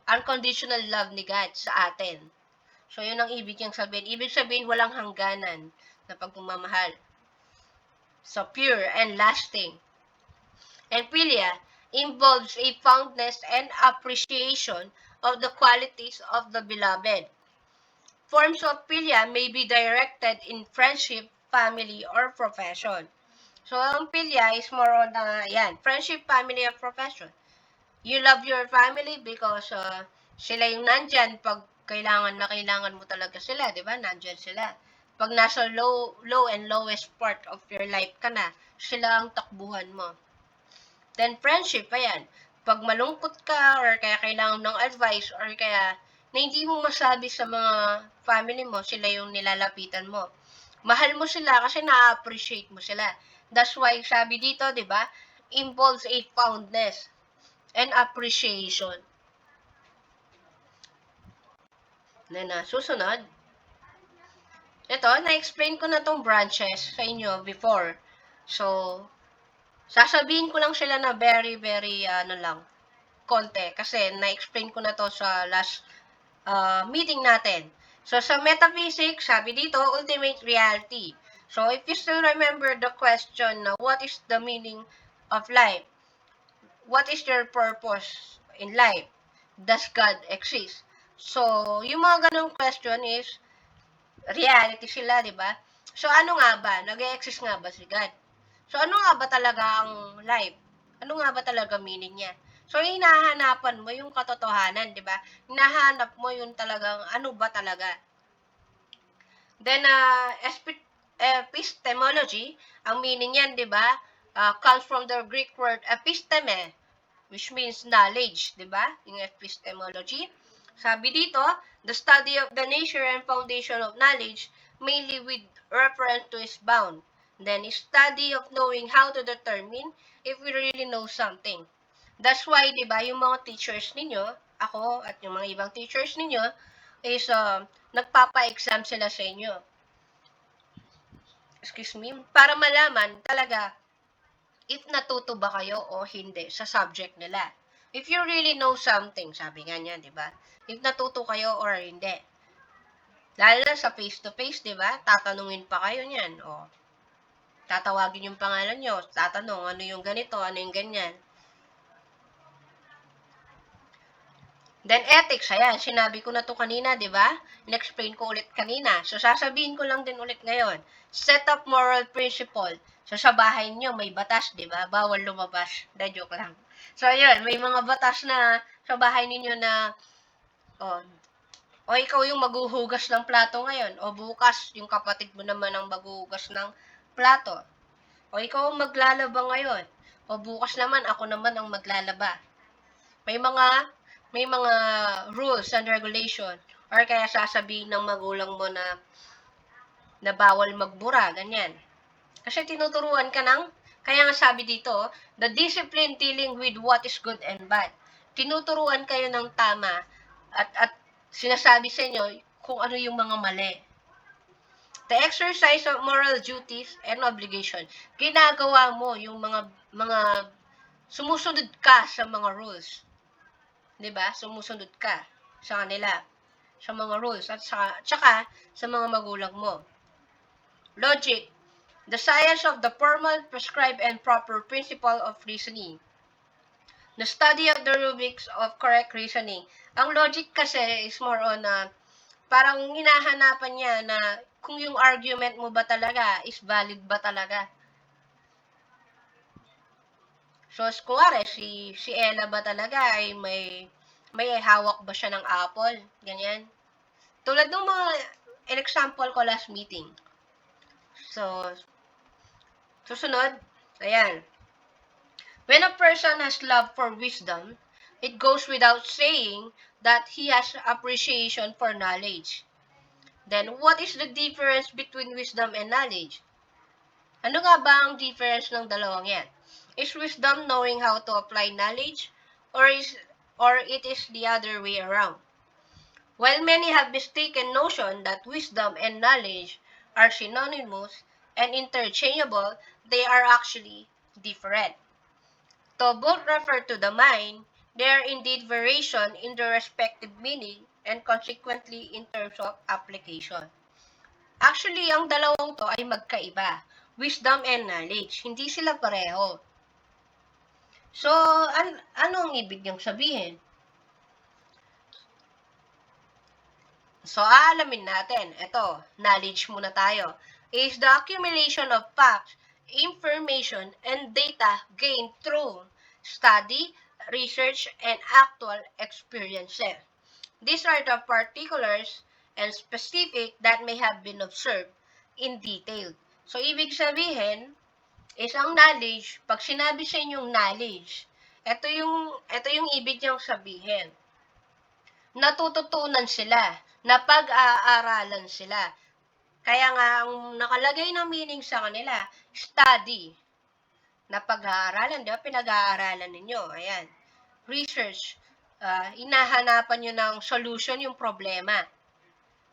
Speaker 1: unconditional love ni God sa atin. So, yun ang ibig niyang sabihin. Ibig sabihin, walang hangganan na pagmamahal. So, pure and lasting. And philia involves a fondness and appreciation of the qualities of the beloved. Forms of philia may be directed in friendship, family, or profession. So, ang philia is more on, friendship, family, or profession. You love your family because sila yung nandyan pag kailangan na kailangan mo talaga sila, di ba? Nandyan sila. Pag nasa low and lowest part of your life ka na, sila ang takbuhan mo. Then friendship, ayan. Pag malungkot ka or kaya kailangan ng advice or kaya na hindi mo masabi sa mga family mo, sila yung nilalapitan mo. Mahal mo sila kasi na-appreciate mo sila. That's why sabi dito, di ba? Involves a fondness and appreciation. Na susunod. Ito, na-explain ko na tong branches sa inyo before. So, sasabihin ko lang sila na very, very, konti. Kasi na-explain ko na to sa last meeting natin. So, sa metaphysics, sabi dito, ultimate reality. So, if you still remember the question na what is the meaning of life? What is your purpose in life? Does God exist? So, yung mga ganong question is, reality sila, di ba? So, ano nga ba? Nag-exist nga ba si God? So, ano nga ba talaga ang life? Ano nga ba talaga meaning niya? So, hinahanapan mo yung katotohanan, di ba? Hinahanap mo yung talagang ano ba talaga. Then, epistemology, ang meaning yan, di ba? Comes from the Greek word episteme, which means knowledge, di ba? Yung epistemology. Sabi dito, the study of the nature and foundation of knowledge, mainly with reference to its bound. Then, study of knowing how to determine if we really know something. That's why, di ba, yung mga teachers ninyo, ako at yung mga ibang teachers ninyo, is nagpapa-exam sila sa inyo. Excuse me, para malaman talaga if natuto ba kayo o hindi sa subject nila. If you really know something, sabi nga niya, di ba? If natuto kayo or hindi. Lalo na sa face-to-face, di ba? Tatanungin pa kayo niyan. O, tatawagin yung pangalan nyo. Tatanong, ano yung ganito, ano yung ganyan. Then ethics, ayan, sinabi ko na to kanina, di ba? In-explain ko ulit kanina. So, sasabihin ko lang din ulit ngayon. Set up moral principle. So, sa bahay nyo, may batas, di ba? Bawal lumabas. Joke lang. So, ayun, may mga batas na sa bahay ninyo na, oh, O ikaw yung maghuhugas ng plato ngayon. O bukas, yung kapatid mo naman ang maghuhugas ng plato. O ikaw ang maglalaba ngayon. O bukas naman, ako naman ang maglalaba. May mga rules and regulation. Or kaya sasabihin ng magulang mo na bawal magbura, ganyan. Kasi tinuturuan ka ng, kaya nga sabi dito, the discipline dealing with what is good and bad. Tinuturuan kayo ng tama at sinasabi sa inyo kung ano yung mga mali. The exercise of moral duties and obligation. Ginagawa mo yung mga sumusunod ka sa mga rules. 'Di ba? Sumusunod ka sa kanila, sa mga rules at tsaka sa mga magulang mo. Logic. The science of the formal, prescribed, and proper principle of reasoning. The study of the rubrics of correct reasoning. Ang logic kasi is more on parang hinahanapan niya na kung yung argument mo ba talaga is valid ba talaga. So, kunwari, si Ella ba talaga ay may hawak ba siya ng apple? Ganyan. Tulad ng mga example ko last meeting. So, susunod, ayan. When a person has love for wisdom, it goes without saying that he has appreciation for knowledge. Then, what is the difference between wisdom and knowledge? Ano nga ba ang difference ng dalawang yan? Is wisdom knowing how to apply knowledge, or it is the other way around? While many have mistaken notion that wisdom and knowledge are synonymous and interchangeable, they are actually different. Though both refer to the mind, there are indeed variation in their respective meaning and consequently in terms of application. Actually, ang dalawang to ay magkaiba. Wisdom and knowledge. Hindi sila pareho. So, ano ang ibig niyang sabihin? So, aalamin natin. Ito, knowledge muna tayo. Is the accumulation of facts, information, and data gained through study, research, and actual experiences. These are the particulars and specific that may have been observed in detail. So, ibig sabihin, is ang knowledge, pag sinabi sa inyong knowledge, ito yung ibig niyang sabihin. Natututunan sila, napag-aaralan sila. Kaya nga, ang nakalagay na meaning sa kanila, study, napag-aaralan, di ba? Pinag-aaralan ninyo, ayan. Research, hinahanapan nyo ng solution yung problema.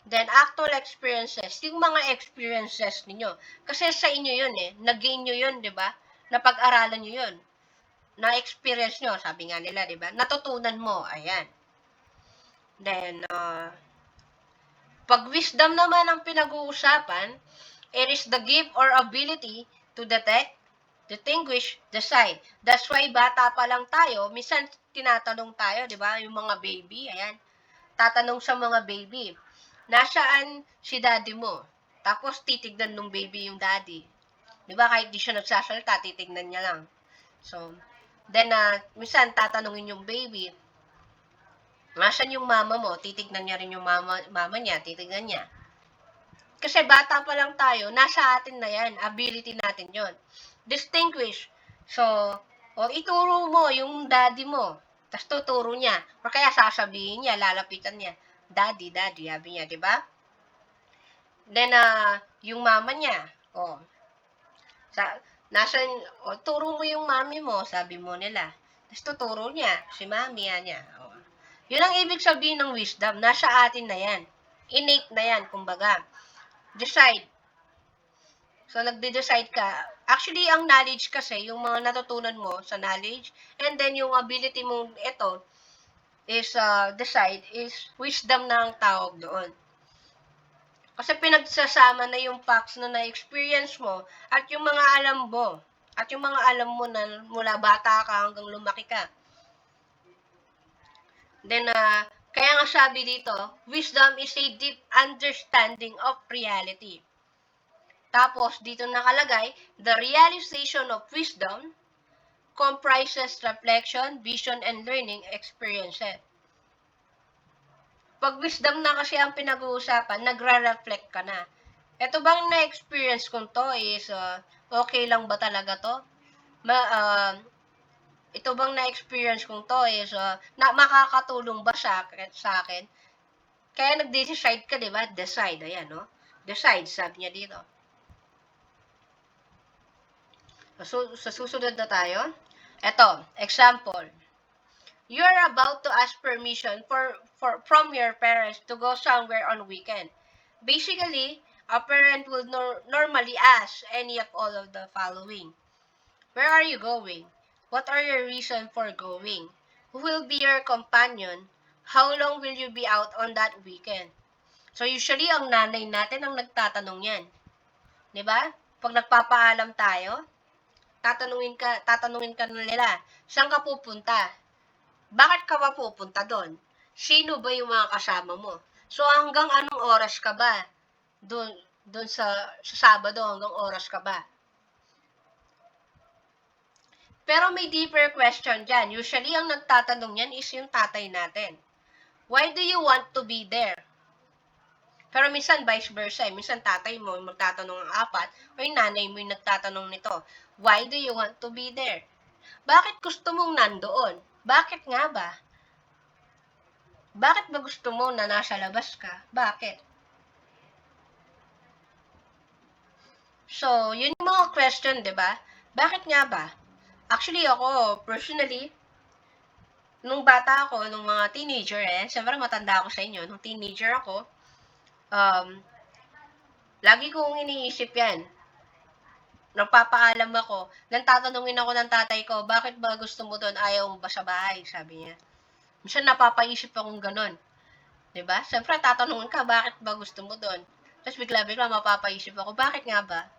Speaker 1: Then, actual experiences, yung mga experiences ninyo. Kasi sa inyo yun nag-gain nyo yun, di ba? Napag-aralan nyo yun. Na-experience nyo, sabi nga nila, di ba? Natutunan mo, ayan. Then, pag wisdom naman ang pinag-uusapan, it is the gift or ability to detect, distinguish, decide. That's why bata pa lang tayo, minsan tinatanong tayo, di ba? Yung mga baby, ayan. Tatanong sa mga baby, nasaan si daddy mo? Tapos titignan nung baby yung daddy. Di ba? Kahit di siya nagsasalita, titignan niya lang. So, then, minsan tatanungin yung baby, nasaan yung mama mo? Titignan niya rin yung mama niya, titignan niya. Kasi bata pa lang tayo, nasa atin na yan, ability natin yon. Distinguish. So, ituro mo yung daddy mo. Tapos tuturo niya. O kaya sasabihin niya, lalapitan niya. Daddy, sabi niya, di ba? Then, yung mama niya, turo mo yung mami mo, sabi mo nila. Tapos tuturo niya, si mami niya. Yun ang ibig sabihin ng wisdom. Nasa atin na yan. Innate na yan, kumbaga. Decide. So, nagde-decide ka. Actually, ang knowledge kasi, yung mga natutunan mo sa knowledge, and then yung ability mong ito, is decide, is wisdom na ang tawag doon. Kasi pinagsasama na yung facts na na-experience mo, at yung mga alam mo, at yung mga alam mo na mula bata ka hanggang lumaki ka. Then, kaya nga sabi dito, wisdom is a deep understanding of reality. Tapos, dito nakalagay, the realization of wisdom comprises reflection, vision, and learning experiences. Pag wisdom na kasi ang pinag-uusapan, nagre-reflect ka na. Ito bang na-experience kong to is, okay lang ba talaga to? Ito bang na-experience kong to is, makakatulong ba sa akin? Kaya nag-decide ka, di ba? Decide, ayan, no? Decide, sabi niya dito. So, sa susunod na tayo. Ito, example. You are about to ask permission from your parents to go somewhere on weekend. Basically, a parent will normally ask any of all of the following. Where are you going? What are your reasons for going? Who will be your companion? How long will you be out on that weekend? So usually, ang nanay natin ang nagtatanong yan. 'Di ba? Pag nagpapaalam tayo, tatanungin ka nila, saan ka pupunta? Bakit ka ba pupunta doon? Sino ba yung mga kasama mo? So hanggang anong oras ka ba? Doon sa Sabado, hanggang oras ka ba? Pero may deeper question dyan. Usually, ang nagtatanong yan is yung tatay natin. Why do you want to be there? Pero minsan vice versa. Minsan tatay mo yung magtatanong ng apat o yung nanay mo yung nagtatanong nito. Why do you want to be there? Bakit gusto mong nandoon? Bakit nga ba? Bakit ba gusto mo na nasa labas ka? Bakit? So, yun yung mga question, di ba? Bakit nga ba? Actually, ako, personally, nung bata ako, nung mga teenager siyempre matanda ako sa inyo, nung teenager ako, lagi kong iniisip yan. Nagpapaalam ako, nang tatanungin ako ng tatay ko, bakit ba gusto mo doon, ayaw mo ba sa bahay, sabi niya. Minsan napapaisip akong ganun. Diba? Siyempre, tatanungin ka, bakit ba gusto mo doon? Tapos bigla-bigla mapapaisip ako, bakit nga ba?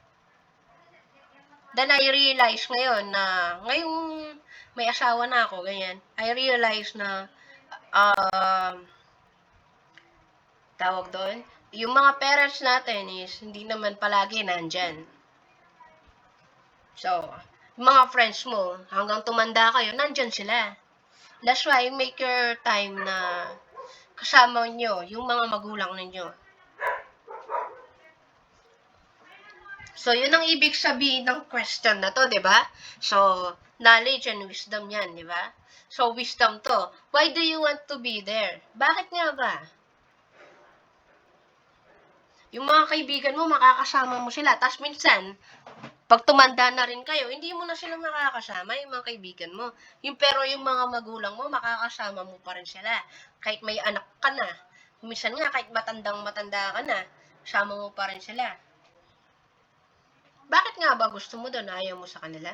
Speaker 1: Then I realize ngayon na, ngayong may asawa na ako, ganyan, I realize na, tawag doon, yung mga parents natin is hindi naman palagi nandyan. So, yung mga friends mo, hanggang tumanda kayo, nandyan sila. That's why, make your time na kasama nyo, yung mga magulang ninyo. So, yun ang ibig sabihin ng question na to, di ba? So, knowledge and wisdom yan, di ba? So, wisdom to. Why do you want to be there? Bakit nga ba? Yung mga kaibigan mo, makakasama mo sila. Tapos minsan, pag tumanda na rin kayo, hindi mo na sila makakasama, yung mga kaibigan mo. Pero yung mga magulang mo, makakasama mo pa rin sila. Kahit may anak ka na. Minsan nga, kahit matanda ka na, kasama mo pa rin sila. Bakit nga ba gusto mo doon? Ayaw mo sa kanila?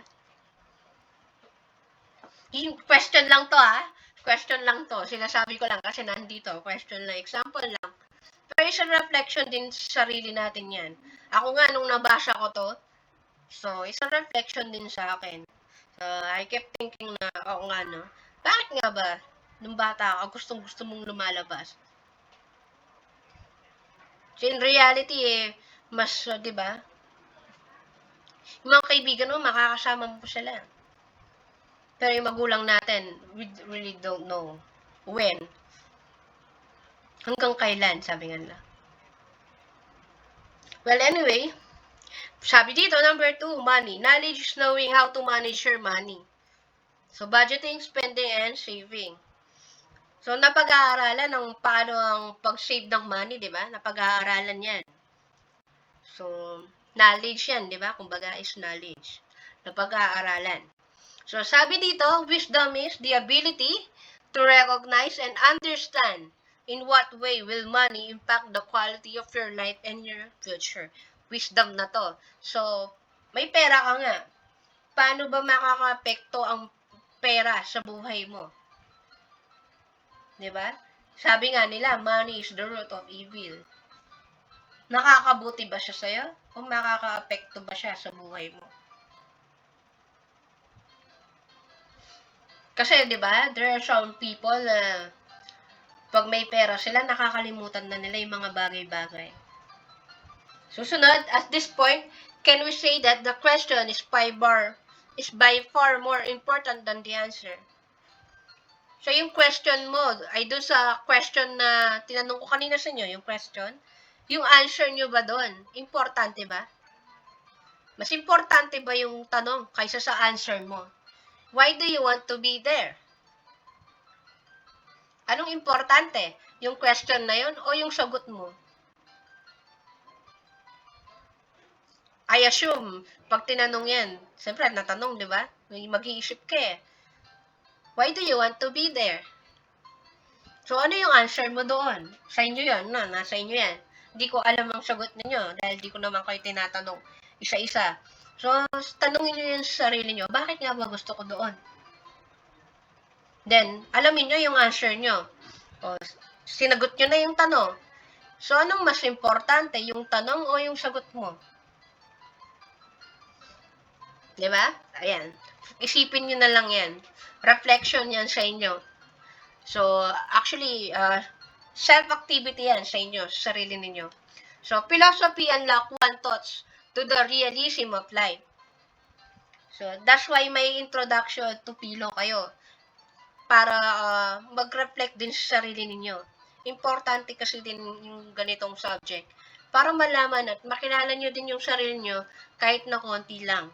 Speaker 1: Yung question lang to, Question lang to. Sinasabi ko lang kasi nandito. Question lang. Example lang. Pero isang reflection din sa sarili natin yan. Ako nga, nung nabasa ko to, so, isang reflection din sa akin. So, I kept thinking na, oo nga, no? Bakit nga ba, nung bata ka, gustong-gusto mong lumalabas? So, in reality, mas, di ba? Yung mga kaibigan mo, makakasama mo sila. Pero yung magulang natin, we really don't know when. Hanggang kailan, sabi nga nila. Well, anyway, sabi dito, number 2, money. Knowledge is knowing how to manage your money. So, budgeting, spending, and saving. So, napag-aaralan ng paano ang pag-save ng money, di ba? Napag-aaralan yan. So, knowledge yan, di ba? Kumbaga is knowledge. Napag-aaralan. So, sabi dito, wisdom is the ability to recognize and understand in what way will money impact the quality of your life and your future. Wisdom na to. So, may pera ka nga. Paano ba makaka-apekto ang pera sa buhay mo? Diba? Sabi nga nila, money is the root of evil. Nakakabuti ba siya sa'yo? O makaka-apekto ba siya sa buhay mo? Kasi, di ba, there are some people na pag may pera sila, nakakalimutan na nila yung mga bagay-bagay. Susunod, at this point, can we say that the question is by far more important than the answer? So, yung question mo, ay doon sa question na tinanong ko kanina sa inyo, yung question, yung answer nyo ba doon? Importante ba? Mas importante ba yung tanong kaysa sa answer mo? Why do you want to be there? Anong importante? Yung question na yun o yung sagot mo? I assume, pag tinanong yan, siyempre natanong, di ba? Mag-iisip ka eh. Why do you want to be there? So, ano yung answer mo doon? Sa inyo yun, nasa inyo yan. Hindi ko alam ang sagot ninyo dahil di ko naman kayo tinatanong isa-isa. So, tanungin nyo yun sa sarili nyo, bakit nga ba gusto ko doon? Then, alamin nyo yung answer nyo. O, sinagot nyo na yung tanong. So, anong mas importante, yung tanong o yung sagot mo? Diba? Ayan. Isipin nyo na lang yan. Reflection yan sa inyo. So, actually, self-activity yan sa inyo, sa sarili ninyo. So, philosophy unlock one thoughts to the realism of life. So, that's why may introduction to Pilo kayo. Para mag-reflect din sa sarili ninyo. Importante kasi din yung ganitong subject. Para malaman at makilala nyo din yung sarili nyo kahit na konti lang.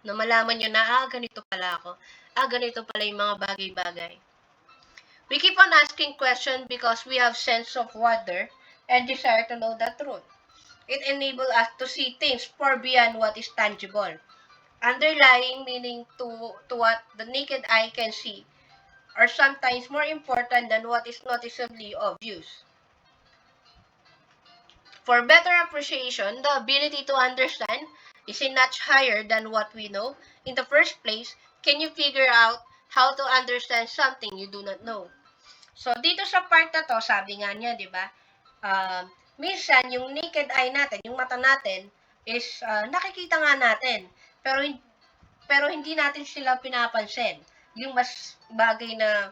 Speaker 1: Na malaman nyo na, ganito pala ako. Ganito pala yung mga bagay-bagay. We keep on asking questions because we have sense of wonder and desire to know the truth. It enables us to see things far beyond what is tangible. Underlying meaning to what the naked eye can see are sometimes more important than what is noticeably obvious. For better appreciation, the ability to understand is a notch higher than what we know. In the first place, can you figure out how to understand something you do not know? So, dito sa part na to, sabi nga niya, di ba? Minsan, yung naked eye natin, yung mata natin, is nakikita nga natin. Pero hindi natin sila pinapansin. Yung mas bagay na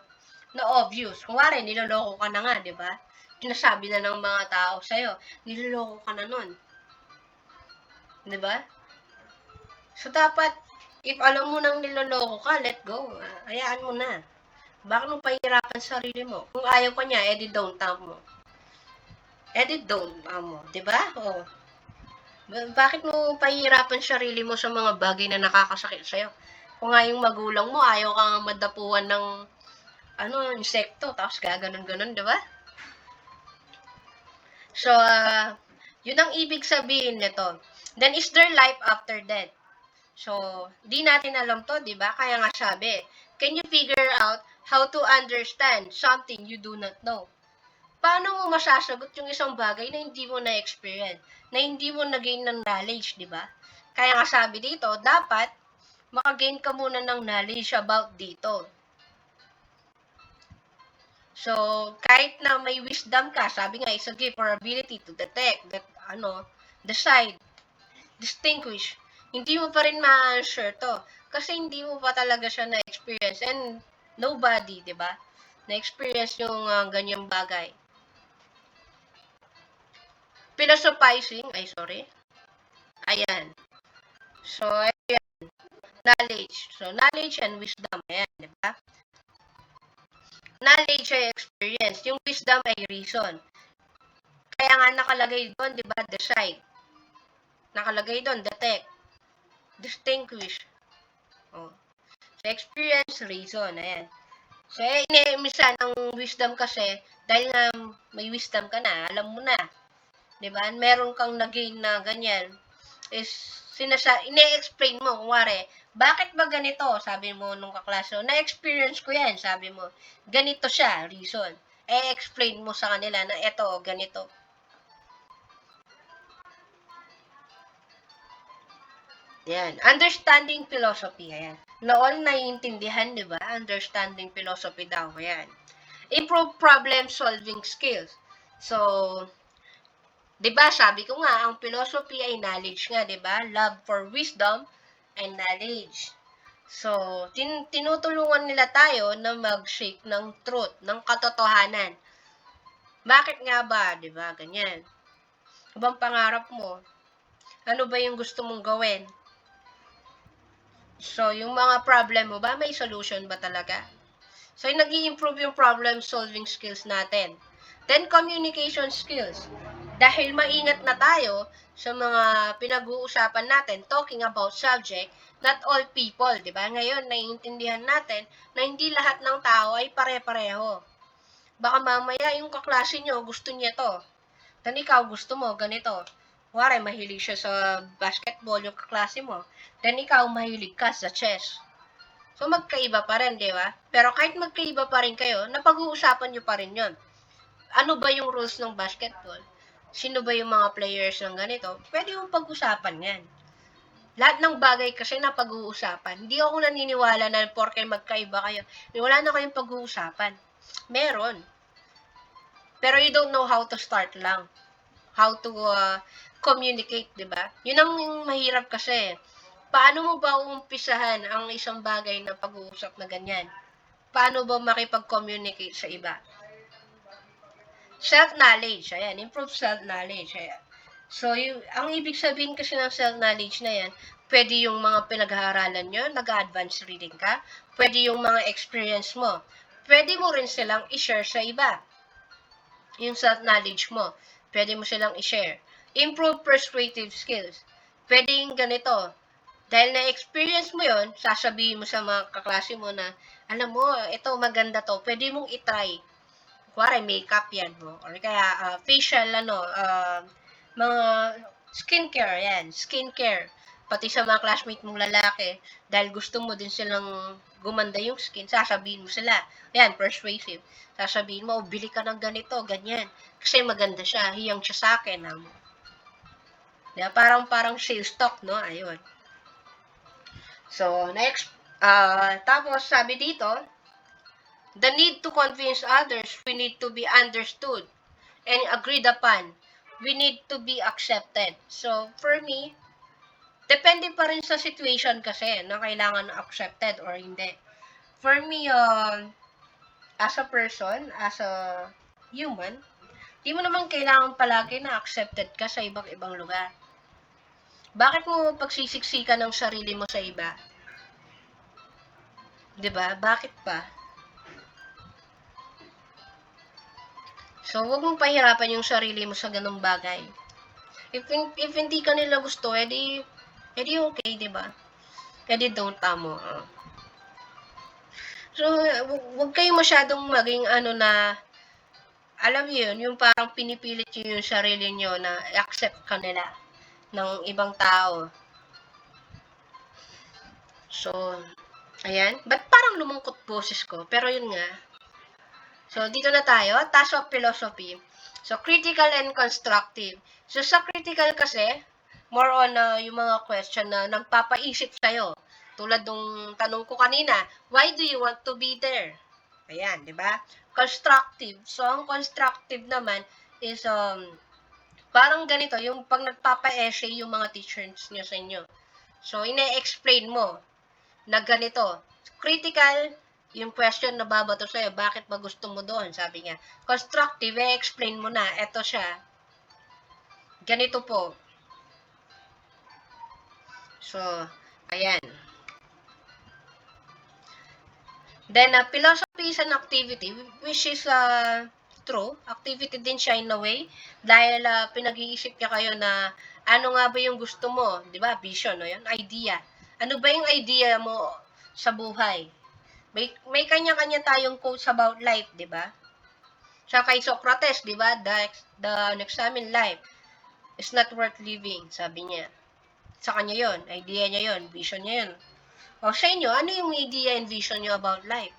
Speaker 1: obvious. Kunwari, niloloko ka na nga, di ba? Sinasabi na ng mga tao sa'yo, niloloko ka na nun. Di ba? So, dapat, if alam mo nang niloloko ka, let go. Hayaan mo na. Bakit mo pahihirapan sarili mo? Kung ayaw ka niya, edi don't mo. Edi don't mo. Diba? O. Bakit mo pahihirapan sarili mo sa mga bagay na nakakasakit sa'yo? Kung nga yung magulang mo, ayaw kang madapuan ng insekto, tapos gaganon-ganon, diba? So, yun ang ibig sabihin nito. Then, is there life after death? So, di natin alam to, di ba? Kaya nga sabi, can you figure out how to understand something you do not know? Paano mo masasagot yung isang bagay na hindi mo na-experience, na hindi mo na-gain ng knowledge, di ba? Kaya nga sabi dito, dapat makagain ka muna ng knowledge about dito. So, kahit na may wisdom ka, sabi nga, is a gift or ability to detect, decide, distinguish, hindi mo pa rin ma-answer to. Kasi hindi mo pa talaga siya na-experience. And nobody, di ba? Na-experience yung ganyang bagay. Philosophizing, Ayan. So, ayan. Knowledge. So, knowledge and wisdom. Ayan, di ba? Knowledge ay experience. Yung wisdom ay reason. Kaya nga nakalagay doon, di ba? Decide. Nakalagay doon, detect. Distinguish. Oh. So, experience, reason. Ayan. So, minsan, ang wisdom kasi, dahil nga may wisdom ka na, alam mo na. Diba? Meron kang nag-gain na ganyan. Is, ine-explain mo, kunwari, bakit ba ganito? Sabi mo nung kaklase, na-experience ko yan. Sabi mo, ganito siya, reason. E-explain mo sa kanila na eto, ganito. Yan. Understanding philosophy. Ayan. Noon naiintindihan, di ba? Understanding philosophy daw. Ayan. Improve problem-solving skills. So, di ba, sabi ko nga, ang philosophy ay knowledge nga, di ba? Love for wisdom and knowledge. So, tinutulungan nila tayo na mag-shape ng truth, ng katotohanan. Bakit nga ba, di ba? Ganyan. Ano bang pangarap mo? Ano ba yung gusto mong gawin? So, yung mga problem mo ba, may solution ba talaga? So, nag-i-improve yung problem-solving skills natin. Then, communication skills. Dahil maingat na tayo sa mga pinag-uusapan natin, talking about subject, not all people, di ba? Ngayon, naiintindihan natin na hindi lahat ng tao ay pare-pareho. Baka mamaya yung kaklase nyo, gusto niya to. Then ikaw, gusto mo, ganito. Kuwari, mahilig siya sa basketball yung kaklase mo. Then ikaw, mahilig ka sa chess. So, magkaiba pa rin, di ba? Pero kahit magkaiba pa rin kayo, napag-uusapan nyo pa rin yun. Ano ba yung rules ng basketball? Sino ba yung mga players ng ganito? Pwede yung pag-usapan yan. Lahat ng bagay kasi napag-uusapan. Hindi ako naniniwala na porke magkaiba kayo, wala na kayong pag-uusapan. Meron. Pero you don't know how to start lang. How to communicate, di ba? Yun ang mahirap kasi. Paano mo ba uumpisahan ang isang bagay na pag-uusap na ganyan? Paano ba makipag-communicate sa iba? Self-knowledge, ayan, improve self-knowledge, ayan. So, ang ibig sabihin kasi ng self-knowledge na yan, pwede yung mga pinag-aaralan nyo, nag-advance reading ka, pwede yung mga experience mo, pwede mo rin silang i-share sa iba. Yung self-knowledge mo, pwede mo silang i-share. Improve persuasive skills. Pwede yung ganito, dahil na-experience mo yon, sasabihin mo sa mga kaklase mo na, alam mo, ito maganda to, pwede mong itry. Kuwari, makeup yan mo. Or kaya, facial, mga skincare, yan, skincare. Pati sa mga classmate mong lalaki, dahil gusto mo din silang gumanda yung skin, sasabihin mo sila. Yan, persuasive. Sasabihin mo, bili ka ng ganito, ganyan. Kasi maganda siya, hiyang siya sa akin. Diba? Parang sales talk, no? Ayun. So, next, tapos sabi dito, the need to convince others, we need to be understood and agreed upon. We need to be accepted. So, for me, depende pa rin sa situation kasi na kailangan accepted or hindi. For me, as a person, as a human, di mo naman kailangan palagi na accepted ka sa ibang ibang lugar. Bakit mo pagsisiksikan ng sarili mo sa iba? 'Di ba? Bakit pa? So, huwag mong pahirapan yung sarili mo sa ganung bagay. If hindi ka nila gusto, edi okay, 'di ba? Edi don't mo. So, huwag kayo masyadong maging na, alam niyo yun, yung parang pinipilit niyo yung sarili niyo na accept ka nila ng ibang tao. So, ayan. Ba't parang lumungkot boses ko? Pero yun nga. So, dito na tayo. Task of philosophy. So, critical and constructive. So, sa critical kasi, more on yung mga question na nagpapaisip sa'yo. Tulad nung tanong ko kanina, why do you want to be there? Ayan, di ba? Constructive. So, ang constructive naman is, parang ganito, yung pag nagpapa-essay yung mga teachers nyo sa inyo. So, ine-explain mo na ganito. Critical, yung question na babato sa'yo, bakit ba gusto mo doon? Sabi niya. Constructive, i-explain mo na, eto siya. Ganito po. So, ayan. Then, philosophy is an activity, which is true. Activity din siya in a way. Dahil pinag-iisip niya kayo na ano nga ba yung gusto mo. Di ba? Vision, no? Yan, idea. Ano ba yung idea mo sa buhay? May kanya-kanya tayong quotes about life, di ba? Sa kay Socrates, di ba? The unexamined life is not worth living, sabi niya. Sa kanya yon, idea niya yon, vision niya yon. O sa inyo, ano yung idea and vision niyo about life?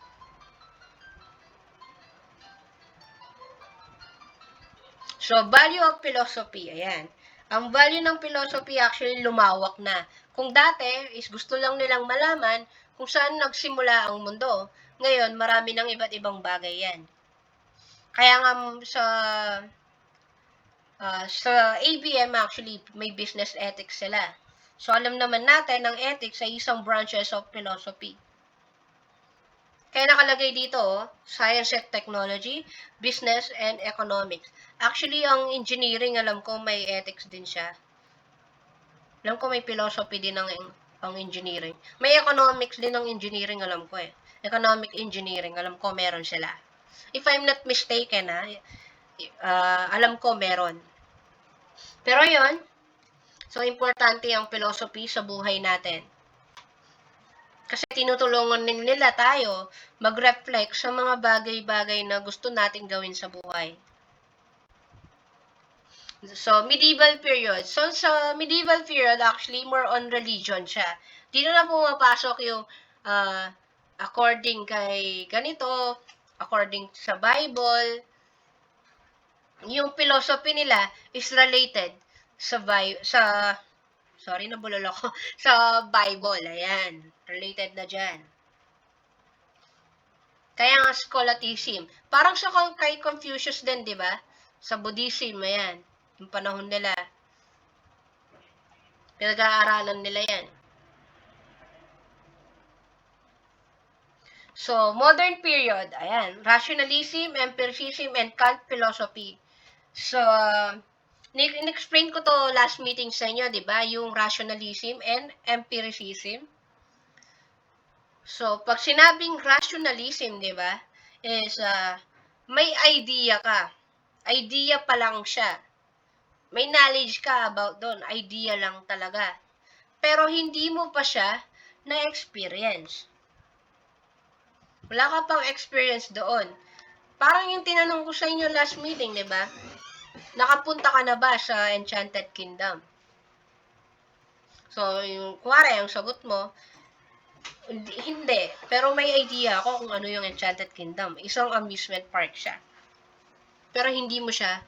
Speaker 1: So, value of philosophy, ayan. Ang value ng philosophy actually lumawak na. Kung dati is gusto lang nilang malaman kung saan nagsimula ang mundo, ngayon marami ng iba't ibang bagay yan. Kaya nga sa ABM actually may business ethics sila. So alam naman natin ang ethics ay isang branches of philosophy. Kaya nakalagay dito, science and technology, business and economics. Actually, ang engineering, alam ko may ethics din siya. Alam ko may philosophy din ang engineering. May economics din ang engineering, alam ko eh. economic engineering, alam ko meron sila. If I'm not mistaken, alam ko meron. Pero yon, so importante ang philosophy sa buhay natin. Kasi tinutulungan nila tayo mag-reflect sa mga bagay-bagay na gusto nating gawin sa buhay. So, medieval period. So, sa medieval period, actually, more on religion siya. Dito na pumapasok yung according kay ganito, according sa Bible, yung philosophy nila is related sa sorry, nabulol ako, sa Bible. Ayan, related na dyan. Kaya nga scholasticism. Parang sa kay Confucius din, di ba? Sa Buddhism, ayan. Yung panahon nila. Pinag-aaralan nila yan. So, modern period, ayan. Rationalism, empiricism, and cult philosophy. So, in-explain ko to last meeting sa inyo, di ba? Yung rationalism and empiricism. So, pag sinabing rationalism, di ba, is may idea ka. Idea pa lang siya. May knowledge ka about doon. Idea lang talaga. Pero hindi mo pa siya na-experience. Wala ka pang experience doon. Parang yung tinanong ko sa inyo last meeting, di ba? Nakapunta ka na ba sa Enchanted Kingdom? So, yung kuwari, ang sagot mo, hindi. Pero may idea ako kung ano yung Enchanted Kingdom. Isang amusement park siya. Pero hindi mo siya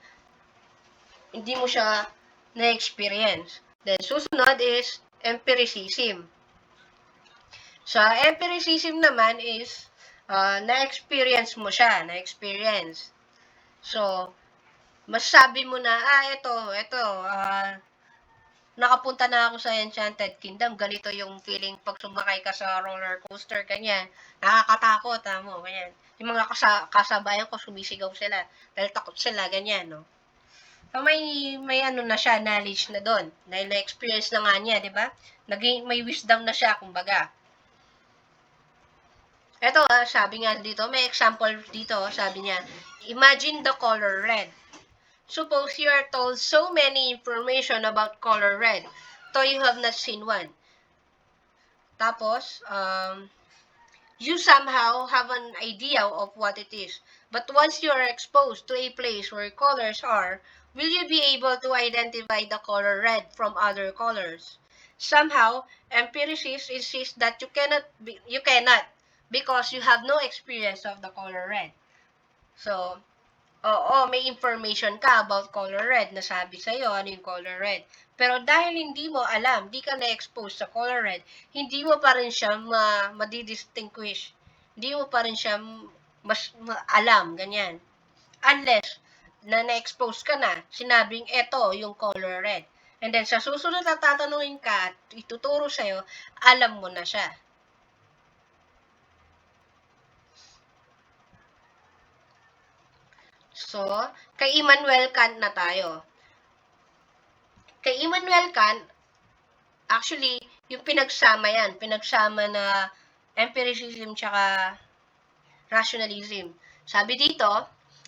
Speaker 1: na-experience. Then, susunod is empiricism. Sa empiricism naman is, na-experience mo siya, na-experience. So, masasabi mo na, ito, nakapunta na ako sa Enchanted Kingdom, ganito yung feeling pag sumakay ka sa roller coaster, ganyan. Nakakatakot, mo, ganyan. Yung mga kasabayan ko, sumisigaw sila, dahil takot sila, ganyan, no? So, may ano na siya, knowledge na doon. Dahil na-experience na nga niya, di ba? May wisdom na siya, kumbaga. Ito, sabi nga dito, may example dito, sabi niya, imagine the color red. Suppose you are told so many information about color red, though you have not seen one. Tapos, you somehow have an idea of what it is. But once you are exposed to a place where colors are, will you be able to identify the color red from other colors? Somehow, empiricists insist that you cannot because you have no experience of the color red. So, oo, may information ka about color red, nasabi sa'yo ano yung color red. Pero dahil hindi mo alam, di ka na-expose sa color red, hindi mo pa rin siya madidistinguish. Hindi mo pa rin siya alam, ganyan. Unless, na-expose ka na, sinabing eto yung color red. And then, sa susunod na tatanungin ka at ituturo sa'yo, alam mo na siya. So, kay Immanuel Kant na tayo. Kay Immanuel Kant, actually, yung pinagsama na empiricism tsaka rationalism. Sabi dito,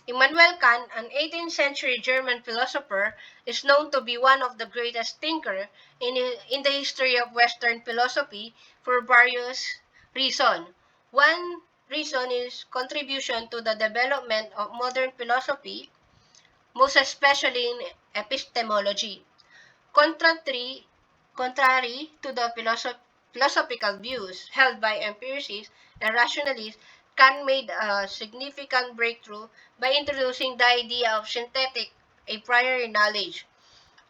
Speaker 1: Immanuel Kant, an 18th century German philosopher, is known to be one of the greatest thinker in the history of Western philosophy for various reasons. One reason is contribution to the development of modern philosophy, most especially in epistemology. Contrary to the philosophical views held by empiricists and rationalists, Kant made a significant breakthrough by introducing the idea of synthetic, a prior knowledge.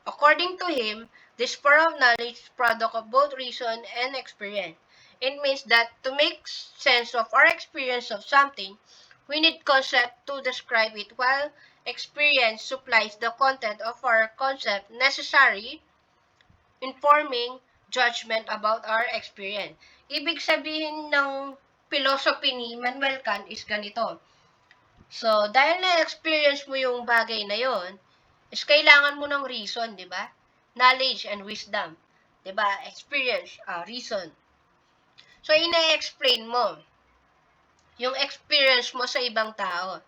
Speaker 1: According to him, this power of knowledge is product of both reason and experience. It means that to make sense of our experience of something, we need concept to describe it, while experience supplies the content of our concept necessary informing judgment about our experience. Ibig sabihin ng philosophy ni Immanuel Kant is ganito. So, dahil na-experience mo yung bagay na yon, is kailangan mo ng reason, di ba? Knowledge and wisdom. Di ba? Experience, reason. So, ina-explain mo. Yung experience mo sa ibang tao.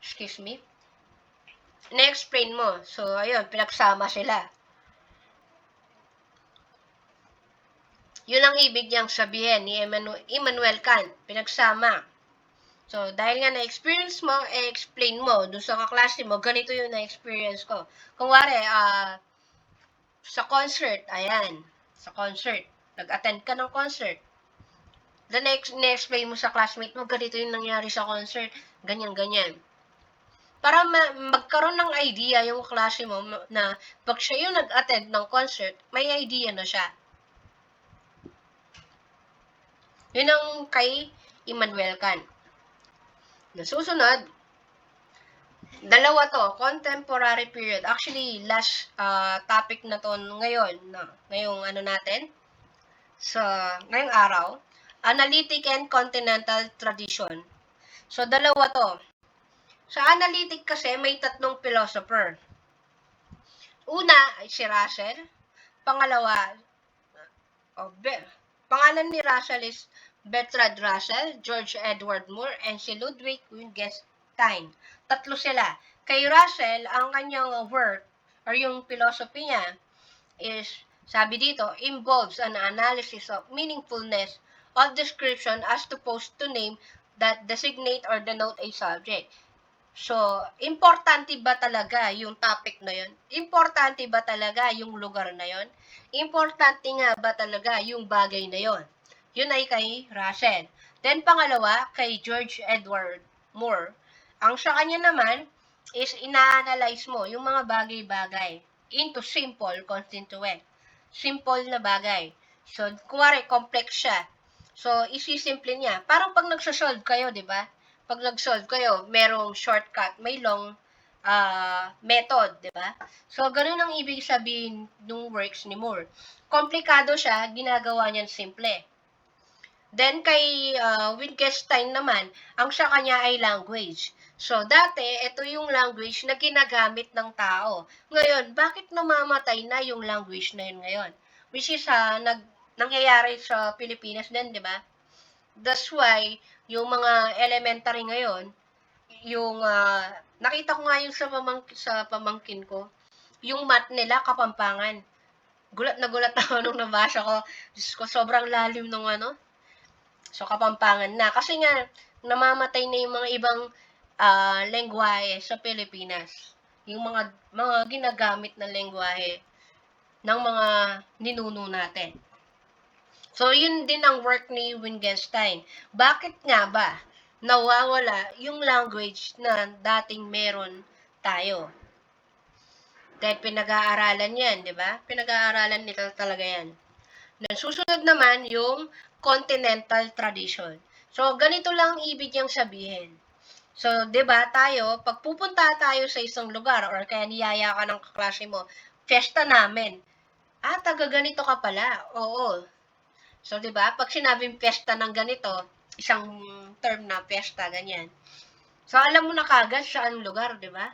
Speaker 1: Excuse me? Na-explain mo. So, ayun, pinagsama sila. Yun ang ibig niyang sabihin ni Immanuel Kant. Pinagsama. So, dahil nga na-experience mo, explain mo doon sa kaklase mo, ganito yung na-experience ko. Kung wari, sa concert, ayan, sa concert, nag-attend ka ng concert, the next, na-explain mo sa classmate mo, ganito yung nangyari sa concert, ganyan-ganyan. Para magkaroon ng idea yung klase mo na pag siya yung nag-attend ng concert, may idea na siya. Yun ang kay Immanuel Kant. Nasusunod, dalawa to, contemporary period. Actually, last topic na to ngayon, ngayong ano natin, sa ngayong araw, analytic and continental tradition. So, dalawa to. Sa analytic kasi, may tatlong philosopher. Una ay si Russell. Pangalawa, pangalan ni Russell is Bertrand Russell, George Edward Moore, and si Ludwig Wittgenstein. Tatlo sila. Kay Russell, ang kanyang work or yung philosophy niya is, sabi dito, involves an analysis of meaningfulness of description as opposed to name that designate or denote a subject. So, importante ba talaga yung topic na yun? Importante ba talaga yung lugar na yun? Importante nga ba talaga yung bagay na yun? Yun ay kay Russell. Then, pangalawa, kay George Edward Moore. Ang sa kanya naman is ina-analyze mo yung mga bagay-bagay into simple constituent. Simple na bagay. So, kuwari, complex siya. So, isi-simple niya. Parang pag nagsasolve kayo, di ba? Pag nag-solve kayo, merong shortcut, may long method, di ba? So, ganun ang ibig sabihin ng works ni Moore. Komplikado siya, ginagawa niyan simple. Then, kay Wittgenstein naman, ang sa kanya ay language. So, dati, ito yung language na ginagamit ng tao. Ngayon, bakit namamatay na yung language na yun ngayon? Which is, nangyayari sa Pilipinas din, di ba? That's why, yung mga elementary ngayon, yung, nakita ko nga yung sa pamangkin ko, yung math nila, Kapampangan. Gulat na gulat ako nung nabasa ko. Diyos ko, sobrang lalim nung ano. So, Kapampangan na. Kasi nga, namamatay na yung mga ibang lengguwahe sa Pilipinas. Yung mga ginagamit na lengguwahe ng mga ninuno natin. So, yun din ang work ni Wittgenstein. Bakit nga ba nawawala yung language na dating meron tayo? Dahil pinag-aaralan yan, di ba? Pinag-aaralan nila talaga yan. Then, susunod naman yung continental tradition. So, ganito lang ang ibig niyang sabihin. So, di ba tayo, pag pupunta tayo sa isang lugar or kaya niyaya ka ng kaklase mo, fiesta namin. Taga ganito ka pala. Oo. So, di ba? Pag sinabing fiesta ng ganito, isang term na fiesta, ganyan. So, alam mo na kagad saan lugar, di ba?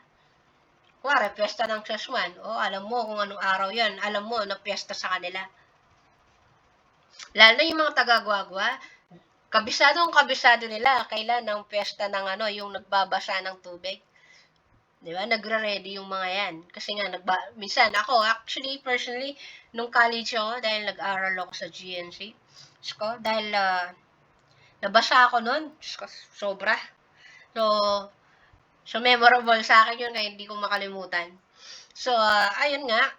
Speaker 1: Kuwari, fiesta ng Chasman. Alam mo kung anong araw yan. Alam mo na fiesta sa kanila. Lalo na yung mga taga-Guagua, kabisado nila kailan ng fiesta ng yung nagbabasa ng tubig. Di ba? Nagre-ready yung mga yan. Kasi nga, minsan ako, actually, personally, nung college ako, dahil nag-aral ako sa GNC, dahil nabasa ako nun, sobra. So, memorable sa akin yun, kaya hindi ko makalimutan. So, ayun nga,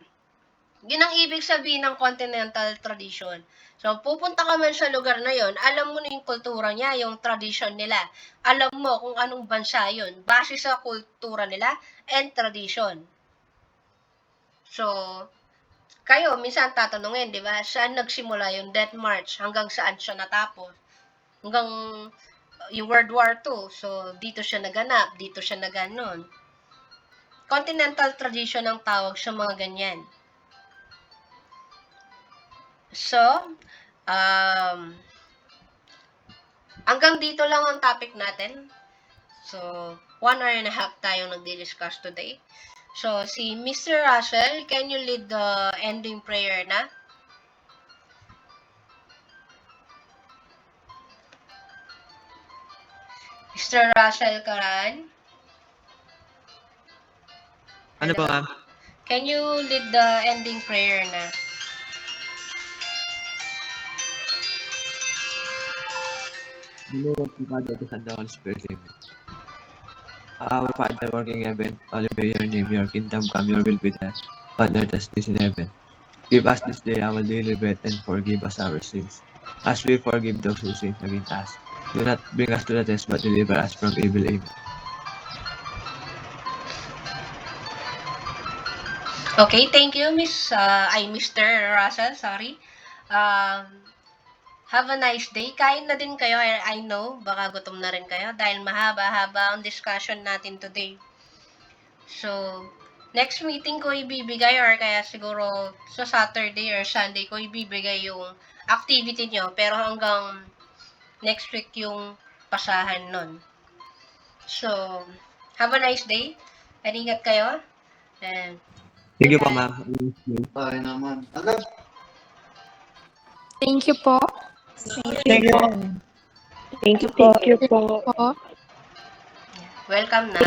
Speaker 1: yun ang ibig sabihin ng continental tradition. So, pupunta ka man sa lugar na yon, alam mo na yung kultura niya, yung tradition nila. Alam mo kung anong bansa yun, base sa kultura nila and tradition. So, kayo, minsan tatanungin, di ba, saan nagsimula yung Death March? Hanggang saan siya natapos? Hanggang yung World War II. So, dito siya naganap, dito siya naganon. Continental tradition ang tawag sa mga ganyan. So, hanggang dito lang ang topic natin. So, 1 hour and a half tayong nagdi-discuss today. So, si Mr. Russell, can you lead the ending prayer na? Mr. Russell Karan?
Speaker 2: Ano po, ma'am?
Speaker 1: Can you lead the ending prayer na?
Speaker 2: Believe in Father, the Son, the Holy Spirit. Amen. Our Father, working in heaven, hallowed be your name. Your kingdom come, your will be done, on earth as it is in heaven. Give us this day our daily bread, and forgive us our sins, as we forgive those who sin against us. Do not bring us to the test, but deliver us from evil. Amen.
Speaker 1: Okay, thank you, Mr. Russell, sorry. Have a nice day. Kain na din kayo. I know, baka gutom na rin kayo dahil mahaba-haba ang discussion natin today. So, next meeting ko ibibigay or kaya siguro sa Saturday or Sunday ko ibibigay yung activity nyo. Pero hanggang next week yung pasahan nun. So, have a nice day. And ingat kayo. And
Speaker 2: Thank you po,
Speaker 1: goodbye.
Speaker 2: ma'am.
Speaker 3: Tayo naman. Agad.
Speaker 4: Thank you po.
Speaker 5: Thank you. Thank you po.
Speaker 4: Po.
Speaker 1: Welcome na.